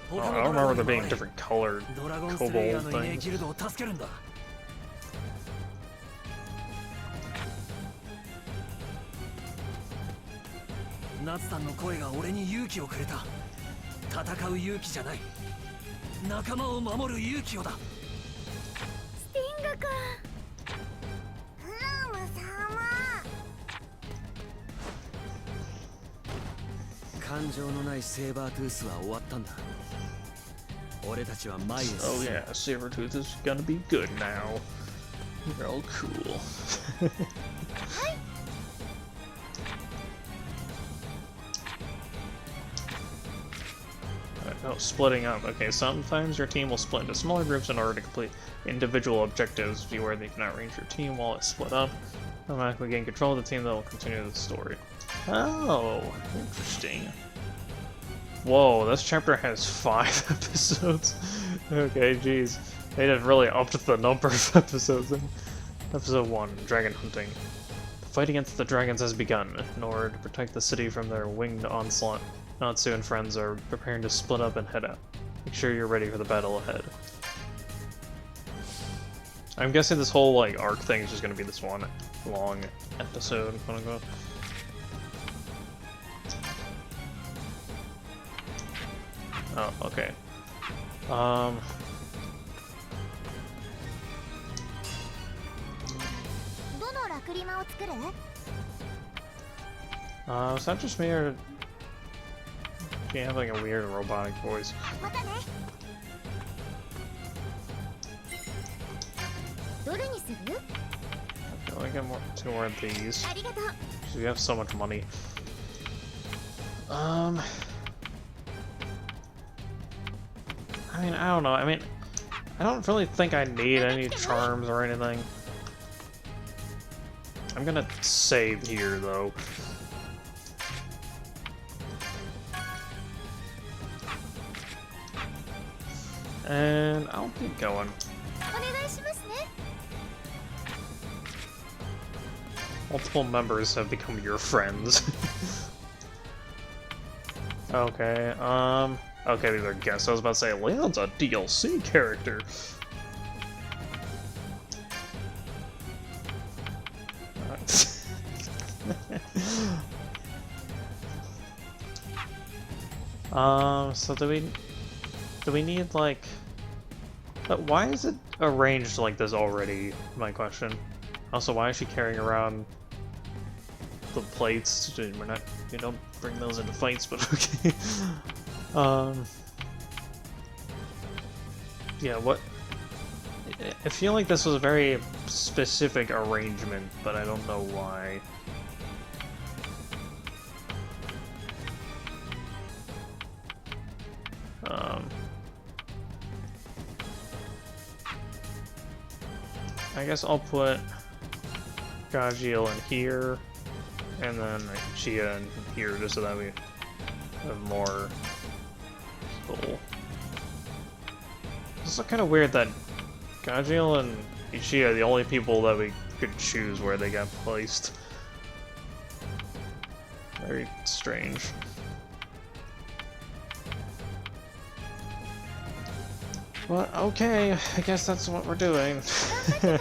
Oh, I don't remember there being different colored
ドラゴンスレイヤー
kobold
のイネ
things.
ギルドを助けるんだ。ナツさんの声が俺に勇気をくれた。戦う勇気じゃない。仲間を守る勇気をだ。
スティング君。フラム様。
感情のないセーバートゥースは終わったんだ。俺たちは前へ
Oh yeah, Sabertooth is gonna be good now. You're all cool. Oh, splitting up. Okay, sometimes your team will split into smaller groups in order to complete individual objectives. Beware they cannot range your team while it's split up. Automatically gain control of the team that will continue the story. Oh, interesting. Whoa, this chapter has 5 episodes. Okay, jeez. They have really upped the number of episodes in Episode 1, Dragon Hunting. The fight against the dragons has begun. In order to protect the city from their winged onslaught, Natsu and friends are preparing to split up and head out. Make sure you're ready for the battle ahead. I'm guessing this whole, like, arc thing is just gonna be this one long episode, quote unquote. Oh, okay.
どのラクリマを作る？
Is that just me or... You have like a weird robotic voice.
またね。どれにする？
I get more 2 more of these.
ありがとう。
We have so much money. I mean, I don't know. I mean, I don't really think I need any charms or anything. I'm gonna save here, though. And I'll keep going.
お願いしますね。
Multiple members have become your friends. Okay, okay, these are guests. I was about to say, Leon's a DLC character. So do we need, like... But why is it arranged like this already, my question? Also, why is she carrying around the plates? We don't bring those into fights, but okay. Yeah, what... I feel like this was a very specific arrangement, but I don't know why. I guess I'll put Gajiel in here, and then Chia in here, just so that we have more people. It's kind of weird that Gajiel and Chia are the only people that we could choose where they got placed. Very strange. But okay, I guess that's what we're doing.
The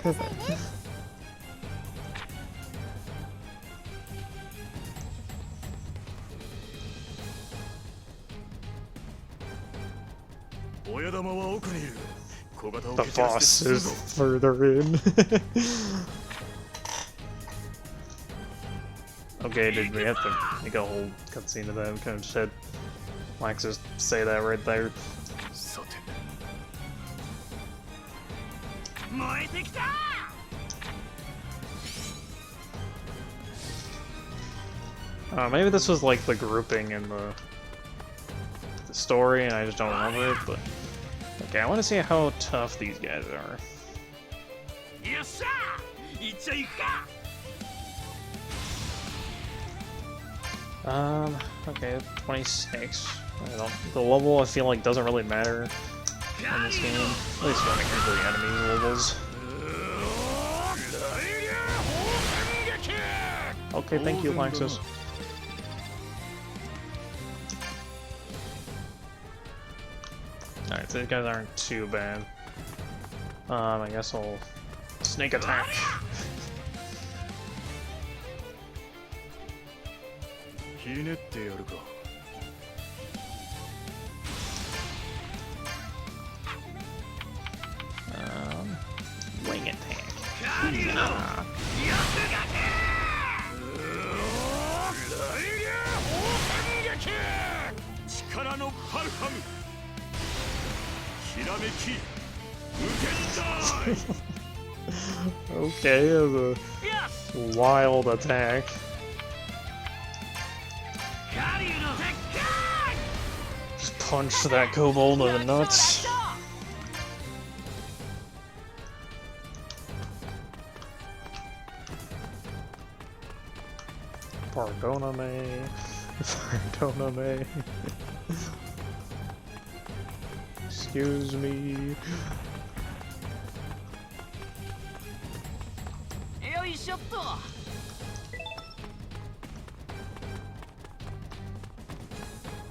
The boss is further in. Okay, did we have to make a whole cutscene of that kind of shit? Like, just say that right there.
さて
燃えてきた
Maybe this was like the grouping in the story and I just don't remember it, but... Okay, I want to see how tough these guys are.
よっしゃいっちゃいくか
Okay, 26. I don't, the level I feel like doesn't really matter in this game. At least when it comes to the enemy levels. Okay, thank you, Lexus. Alright, so these guys aren't too bad. I guess I'll snake attack. Wing attack. Ah.
力のパルファムひらめき無限大
Okay, that was a wild attack.
カリュウのでっかい
Just punch that kobold in the nuts. Pardoname. Pardoname. Excuse me.
よいしょっと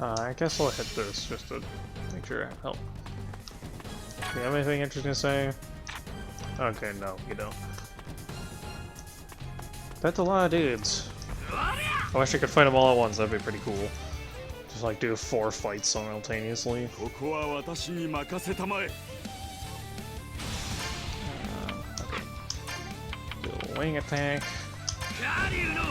I guess I'll hit this just to make sure I help. Do you have anything interesting to say? Okay, no, you don't. That's a lot of dudes. I wish I could fight them all at once, that'd be pretty cool. Just like do 4 fights simultaneously.
ここは私に任せたまえ
Okay. Do a wing attack.
カリュウの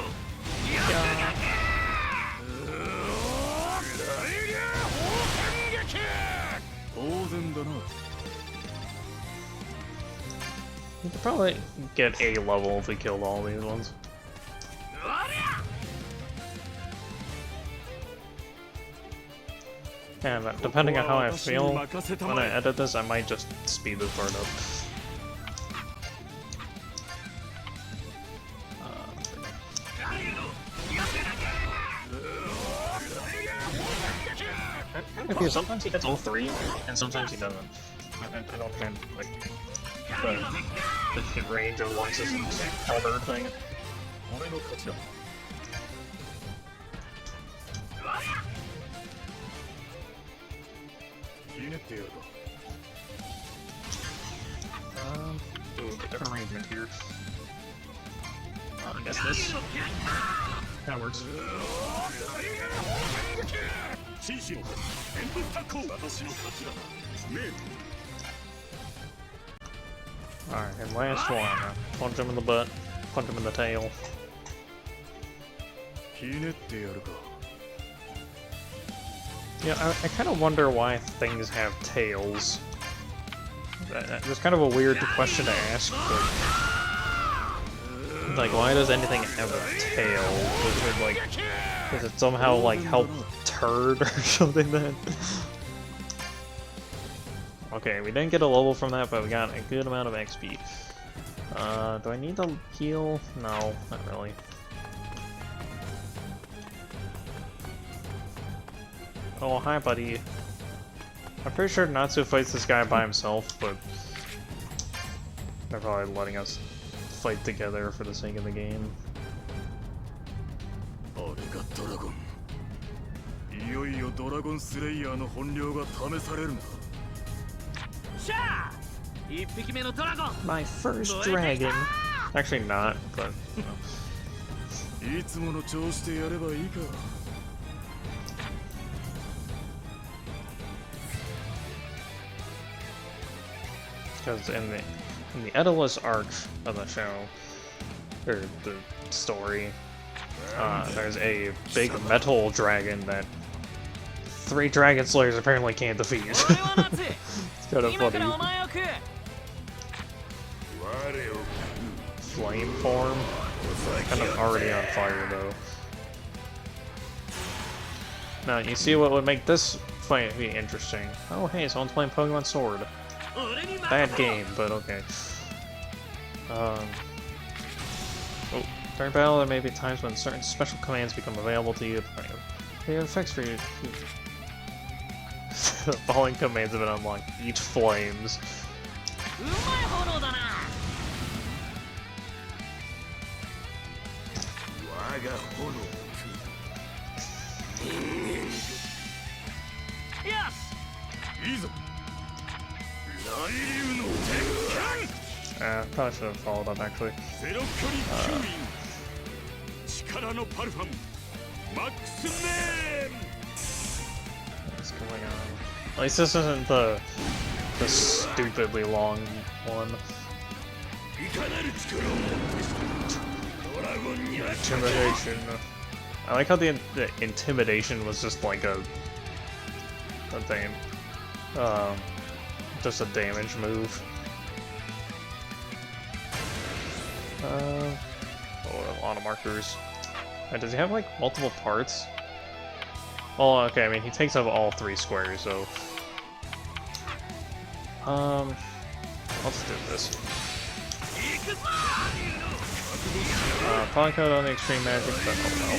当然だな
We could probably get A level if we killed all these ones. And depending on how I feel when I edit this, I might just speed this part up. Okay, sometimes he hits all 3, and sometimes he doesn't. I don't understand, like, the hit range of Luxus's halberd thing.
俺の勝ちだ ひねってやるか
Ooh, different arrangement here. I guess this. That works.
紳士の演武タコ私の勝ちだメイ
Alright, and last one. Punch him in the butt, punch him in the tail.
ひねってやるか
Yeah, I kind of wonder why things have tails. It's kind of a weird question to ask, but... Like, why does anything have a tail? Does it somehow, like, help turd or something then? Okay, we didn't get a level from that, but we got a good amount of XP. Do I need to heal? No, not really. Oh, hi, buddy. I'm pretty sure Natsu fights this guy by himself, but they're probably letting us fight together for the sake of the game.
あれがドラゴンいよいよドラゴンスレイヤーの本領が試されるんだ
シャー1匹目のドラゴン
My first dragon! Actually not, but...
いつもの調子でやればいいか
Because in the Edalus arc of the show, or the story, there's a big metal dragon that 3 Dragon Slayers apparently can't defeat. It's kind of funny. Flame form? Kind of already on fire though. Now, you see what would make this fight be interesting. Oh hey, someone's playing Pokemon Sword. Bad game, but okay. Oh, during battle there may be times when certain special commands become available to you. They have effects for you. The following commands have been unlocked. Eat flames. Probably should have followed up actually. What's going on? At least this isn't the stupidly long one. Intimidation. I like how the intimidation was just like a thing. Just a damage move. Oh, a lot of markers. Does he have like multiple parts? Oh, okay. I mean, he takes up all 3 squares, so. Let's do this. Polycode on the extreme magic, but oh no.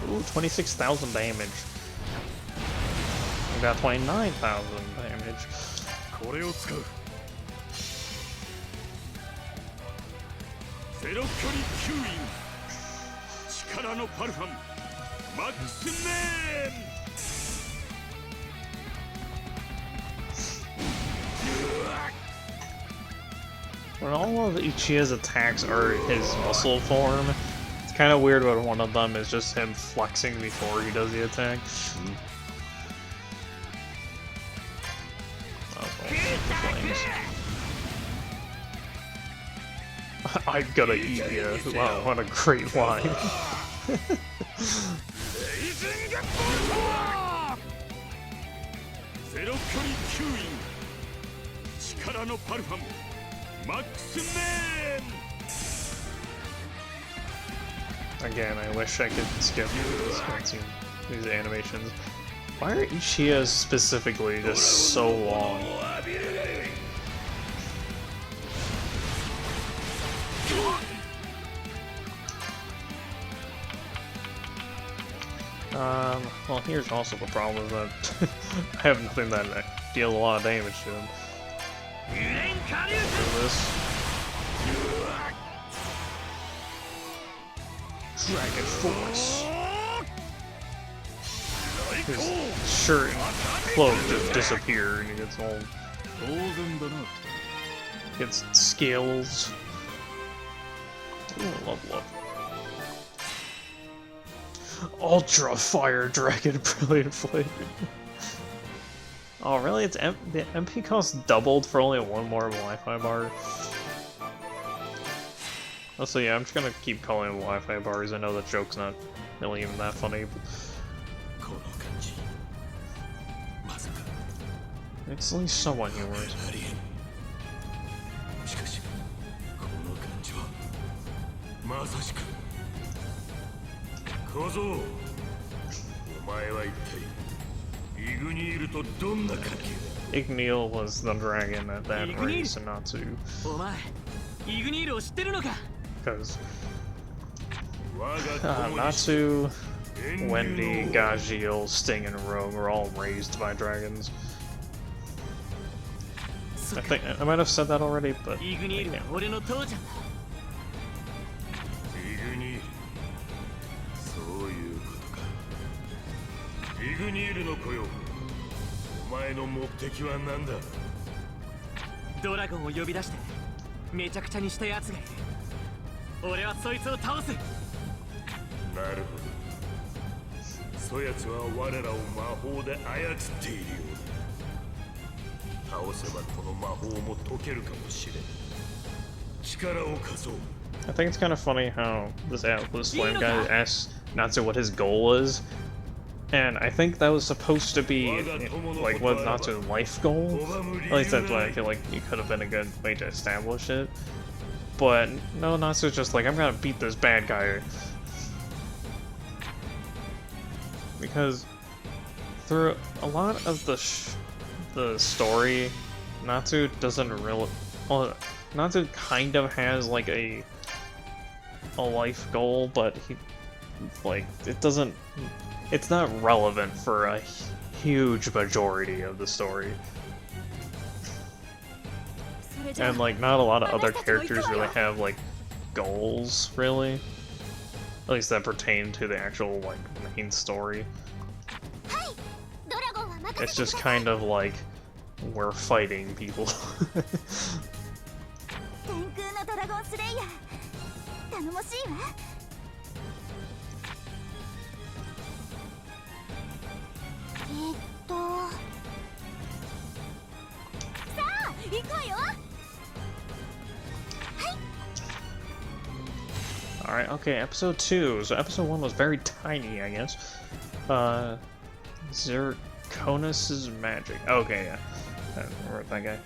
Ooh, 26,000 damage. We got 29,000 damage. When all of Ichia's attacks are his muscle form, it's kind of weird when one of them is just him flexing before he does the attack. I'm gonna eat you. Wow, what a great line. Again, I wish I could skip these animations. Why are Ichia's specifically just so long? Well, here's also the problem is that I have nothing that deals a lot of damage to him. This. Dragon Force. His shirt and cloak just disappear and he gets all... Gets scales. Ooh, level up. Ultra Fire Dragon Brilliant Flame. Oh, really? The MP cost doubled for only 1 more Wi-Fi bar? Oh, so yeah, I'm just gonna keep calling them Wi-Fi bars. I know that joke's not really even that funny, but... It's at least somewhat humorous. Igneal was the dragon at that race and Natsu. Because Natsu, Wendy, Gajiel, Sting, and Rogue were all raised by dragons. I think I might have said that already, but I can't.
俺はそいつを倒す。
なるほど。そやつは我らを魔法で操っているようだ。倒せばこの魔法も解けるかもしれん。力を貸そう。
I think it's kind of funny how this flame guy asks Natsu what his goal is, and I think that was supposed to be like what Natsu's life goal. At least that's why I feel like it could have been a good way to establish it. But no, Natsu's just like, I'm gonna beat this bad guy. Because through a lot of the story, Natsu doesn't really. Well, Natsu kind of has like a life goal, but it's not relevant for a huge majority of the story. And like not a lot of other characters really have like goals, really. At least that pertain to the actual like main story. It's just kind of like we're fighting people. Alright, okay, episode 2. So episode 1 was very tiny, I guess. Zirconus's magic. Okay, yeah. I don't remember that guy.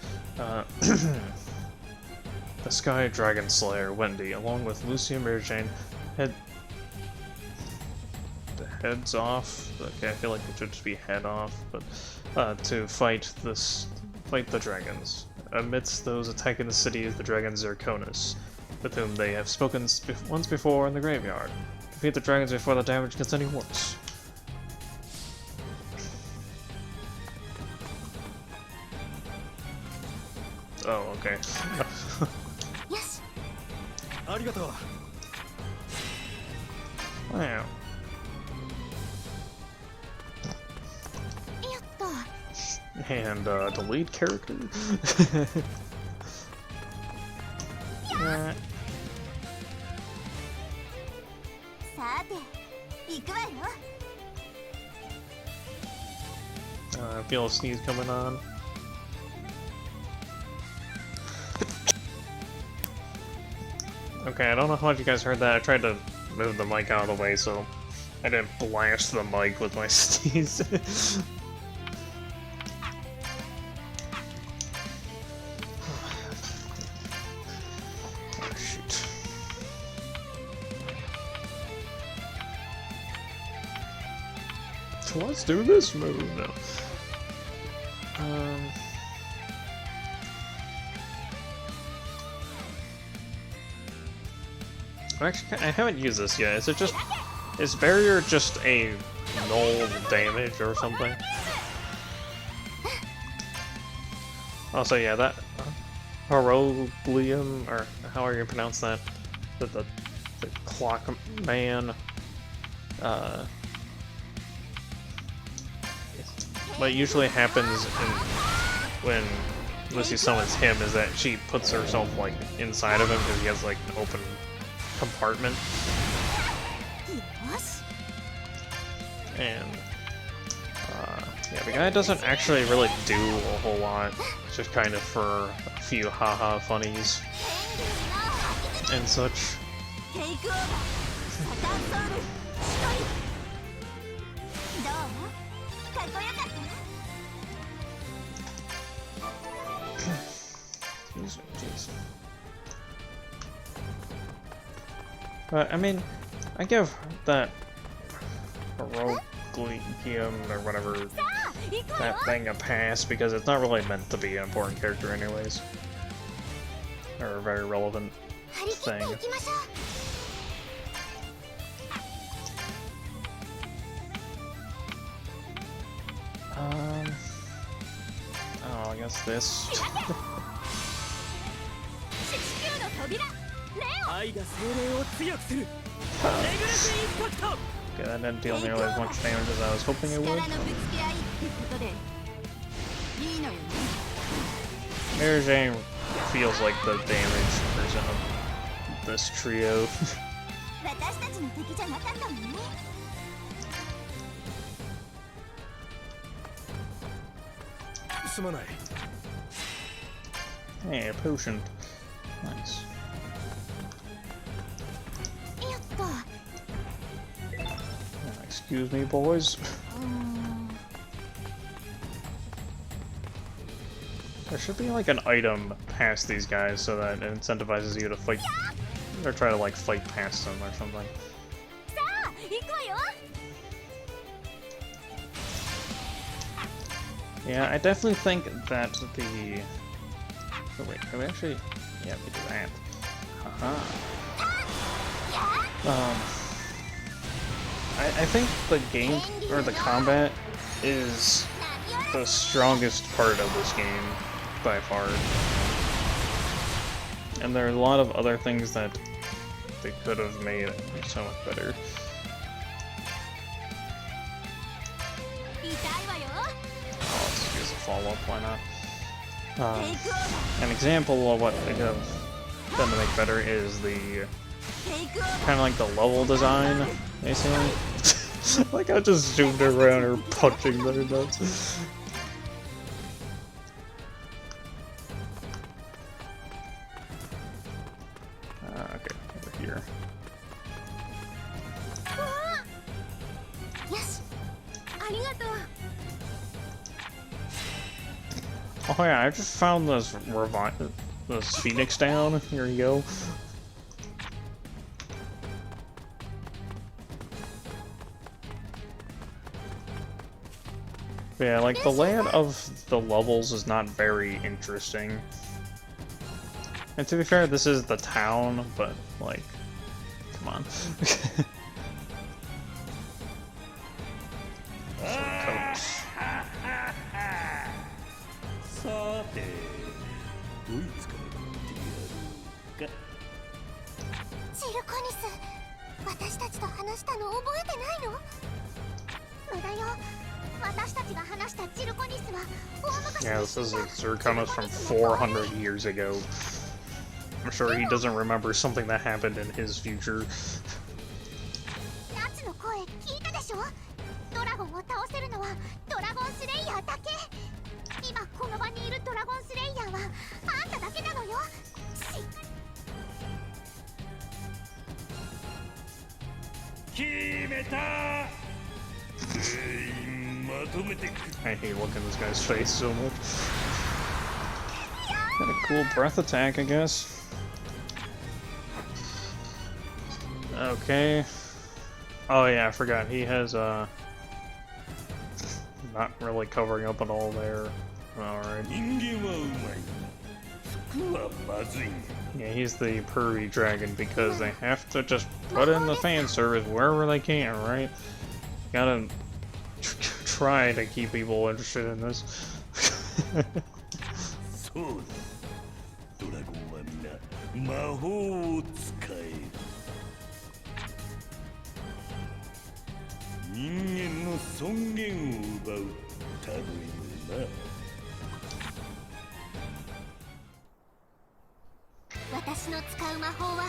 The Sky Dragon Slayer, Wendy, along with Lucy and Mary Jane, heads off. Okay, I feel like it should just be head off, but to fight the dragons. Amidst those attacking the city is the dragon Zirconus, with whom they have spoken once before in the graveyard. Defeat the dragons before the damage gets any worse. Oh, okay.
Yes.
Wow. And delete character. I feel a sneeze coming on. Okay, I don't know how much you guys heard that. I tried to move the mic out of the way so I didn't blast the mic with my sneeze. Oh, shoot. So let's do this move now. Actually, I haven't used this yet. Is barrier just a null damage or something? Also, yeah, that Heroglium, or however you pronounce that, the clock man, what usually happens when Lucy summons him is that she puts herself like inside of him because he has like an open compartment. And yeah, the guy doesn't actually really do a whole lot. It's just kind of for a few haha funnies and such. Jeez. But I mean, I give that Heroglium or whatever that thing a pass because it's not really meant to be an important character anyways. Or a very relevant thing. Oh, I guess this. Okay, that didn't deal nearly as much damage as I was hoping it would. Mary Jane feels like the damage version of this trio.
私たちの敵じゃなかったもんね。
すまない。
Hey, a potion. Nice.
やった。
Excuse me, boys. There should be like an item past these guys so that it incentivizes you to fight or try to like fight past them or something.
さあ、行くわよ。
Yeah, I definitely think that the... Oh wait, can we actually... Yeah, we do that. Haha. I think the game, or the combat, is the strongest part of this game, by far. And there are a lot of other things that they could have made so much better.
痛いわよ。
Oh, let's use a follow-up, why not? An example of what they could have done to make better is the kind of like the level design, basically. Like I just zoomed around her punching their nuts. Okay, over here.
よし、ありがとう。
Oh yeah, I just found this Phoenix down. Here you go. Yeah, like the layout of the levels is not very interesting. And to be fair, this is the town, but like, come on. Coats.
さて、どいつから言ってやるか。
ジルコニス、私たちと話したの覚えてないの？無駄よ。私たちが話したジルコニスは大昔
Yeah, this is a Zirconis from 400 years ago. I'm sure he doesn't remember something that happened in his future.
ナツの声聞いたでしょ？ドラゴンを倒せるのはドラゴンスレイヤーだけ。今この場にいるドラゴンスレイヤーはあんただけなのよ。
決めた。全員まとめてく。
I hate looking at this guy's face so much. Got a cool breath attack, I guess. Okay. Oh yeah, I forgot. He has, not really covering up at all there. Alright.
人間はうまいが、服はまずい。
Yeah, he's the Purry Dragon because they have to just put in the fan service wherever they can, right? Gotta try to keep people interested in this.
そうだ。ドラゴンは皆魔法を使える。人間の尊厳を奪う類のな。
私の使う魔法は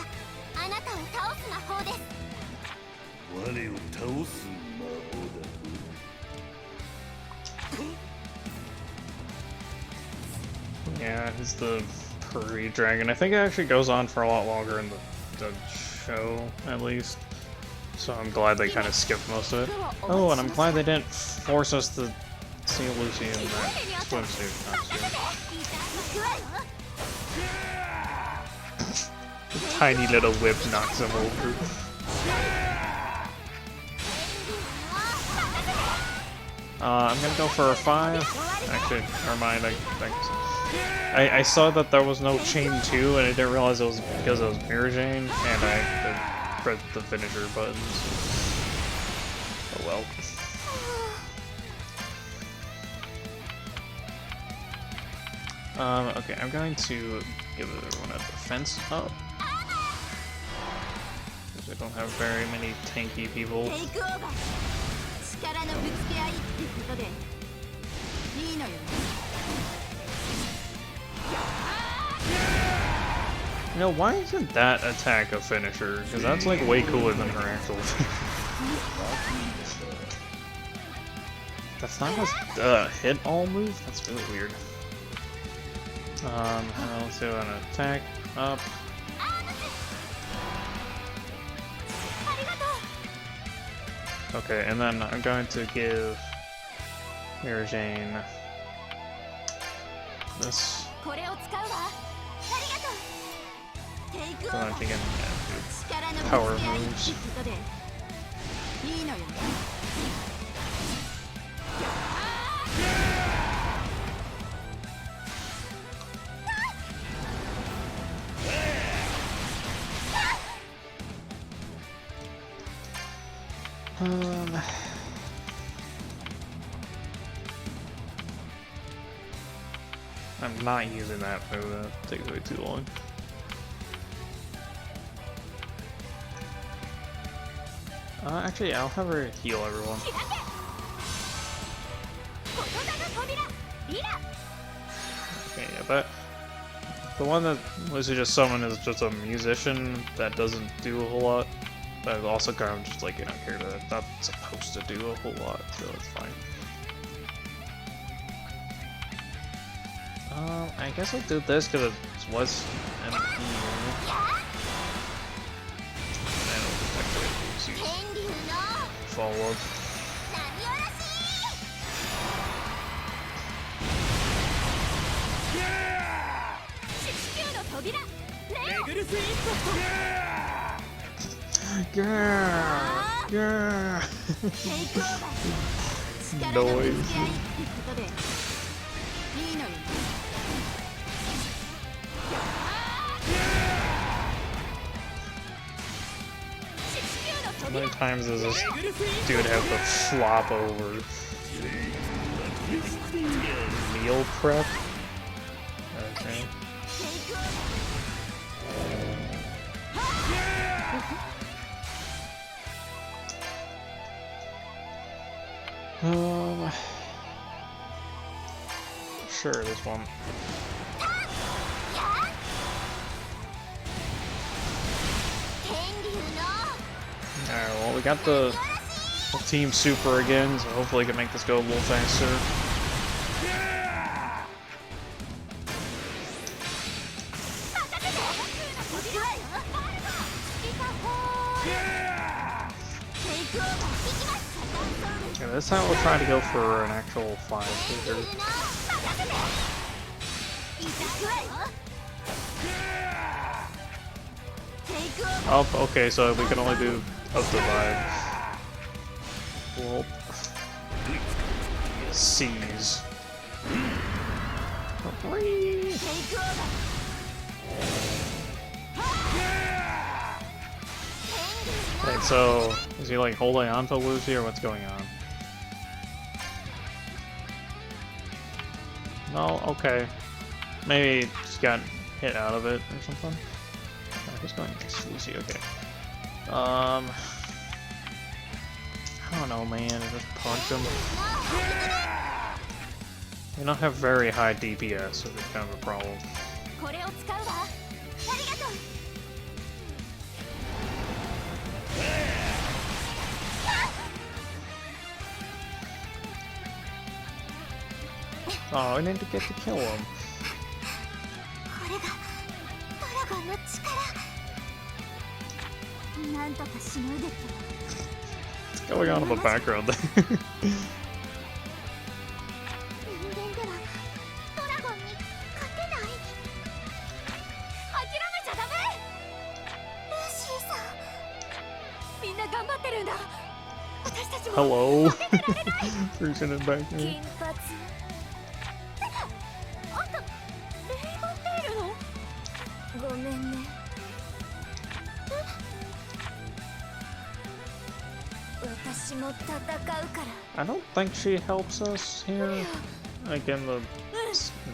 あなたを倒す魔法です。
我を倒す魔法だ。
Yeah, he's the Purry Dragon. I think it actually goes on for a lot longer in the show, at least. So I'm glad they kind of skipped most of it. Oh, and I'm glad they didn't force us to see Lucy in that swimsuit costume. The tiny little whip knocks him over. I'm gonna go for a 5. Actually, never mind. I saw that there was no chain 2, and I didn't realize it was because it was Mirror Chain, and I pressed the finisher buttons. Oh well. Okay, I'm going to give everyone a defense up. Because we don't have very many tanky people.
力のぶつけ合いってことでいいのよね。
You know, why isn't that attack a finisher? Because that's like way cooler than her actual That's not a hit all move? That's really weird. Let's do an attack up. Okay, and then I'm going to give Jane this. So I can do power moves. I'm not using that move, that takes way too long. Actually, I'll have her heal everyone. Okay, yeah, but the one that was just summoned is just a musician that doesn't do a whole lot. But also kind of just like, character that's not supposed to do a whole lot, so it's fine. I guess I'll do this because it was an E. And I'll just actually follow up. Yeah! Yeah! Noise. How many times does this dude have to flop over? Meal prep? Okay. Sure, this one. Alright, well, we got the Team Super again, so hopefully we can make this go a little faster. Yeah, this time we'll try to go for an actual 5-hitter. Oh, okay, so we can only do up to 5. Well, C's. Wait, so is he like holding on to Lucy or what's going on? No, okay. Maybe just got hit out of it or something. Oh, he's going against Lucy, okay. I don't know, man. Just punch him. They don't have very high DPS, so it's kind of a problem. Oh, I need to get to kill him. What's going on in the background there? Hello? Person in back here. I don't think she helps us here, like in the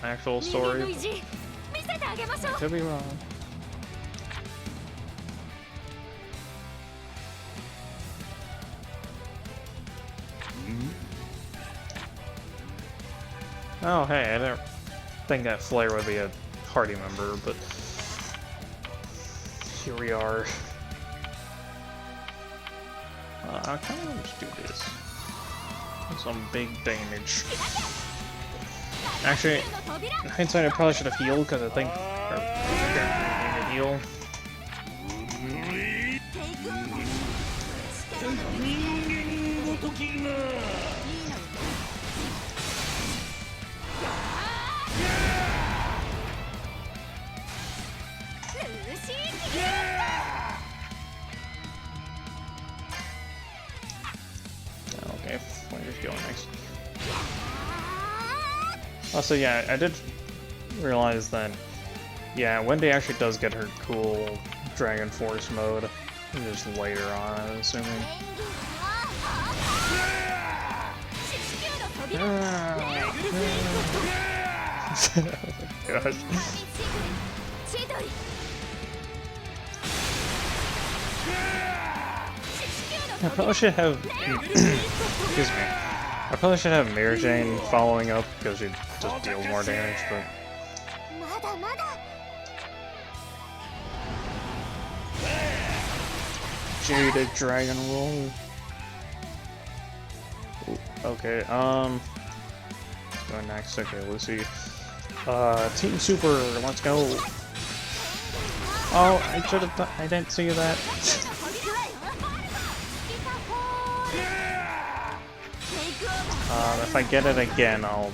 actual story. I could be wrong. Oh, hey, I didn't think that Flare would be a party member, but here we are. I kind of want to do this. Some big damage. Actually, in hindsight, I probably should have healed because I think. Or, yeah, heal. Okay, where is going next? Also, yeah, I did realize that, yeah, Wendy actually does get her cool Dragon Force mode, just later on, I'm assuming. Oh my gosh. I probably should have. Excuse me. I probably should have Mirror Jane following up because she just deals more damage, but. Jaded Dragon Roll. Ooh, okay, going next. Okay, Lucy. Team Super, let's go. Oh, I should have. I didn't see that. If I get it again, I'll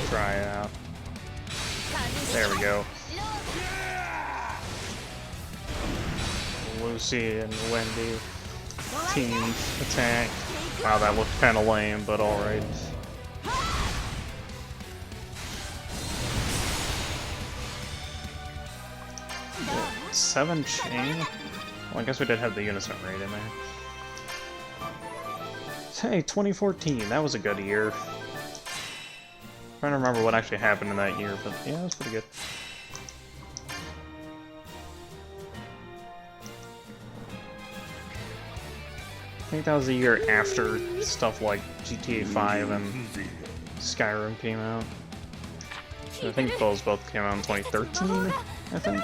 try it out. There we go. Lucy and Wendy team attack. Wow, that looked kind of lame, but alright. Seven chain? Well, I guess we did have the Unison raid in there. Hey, 2014, that was a good year. Trying to remember what actually happened in that year, but yeah, it was pretty good. I think that was the year after stuff like GTA 5 and Skyrim came out. I think those both came out in 2013, I think.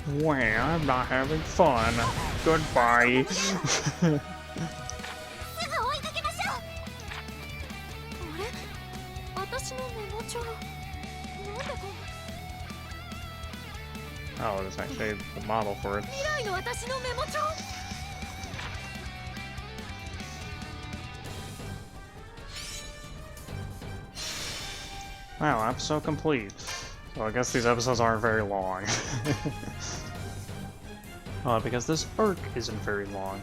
Well, I'm not having fun. Goodbye. Oh, it's actually the model for it. Wow, episode complete. So I guess these episodes aren't very long. Because this arc isn't very long.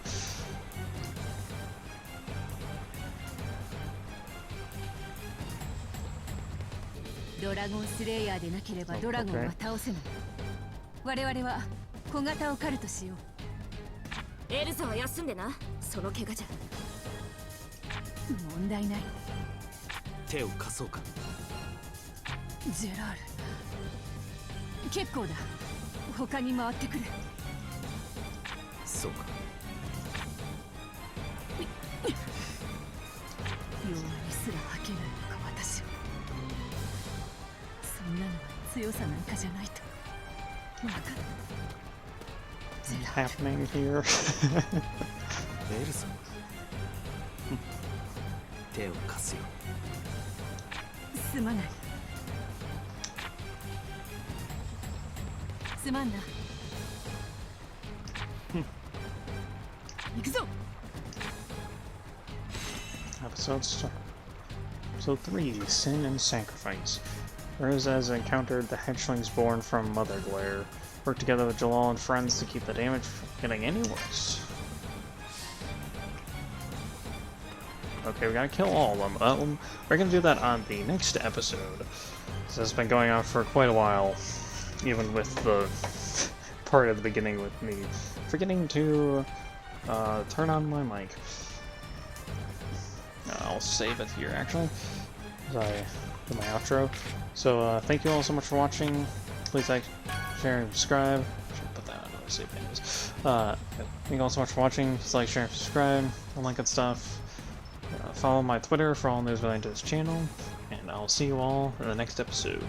What's happening here? Episode 3, Sin and Sacrifice. Rose has encountered the hatchlings born from Mother Glare. Work together with Jalal and friends to keep the damage from getting any worse. Okay, we gotta kill all of them. We're gonna do that on the next episode. This has been going on for quite a while, even with the part at the beginning with me forgetting to turn on my mic. I'll save it here, actually, as I do my outro. So, thank you all so much for watching. Please like, share, and subscribe. to save anyways. Thank you all so much for watching. Just like, share, and subscribe, all that good stuff. Follow my Twitter for all news related to this channel, and I'll see you all in the next episode.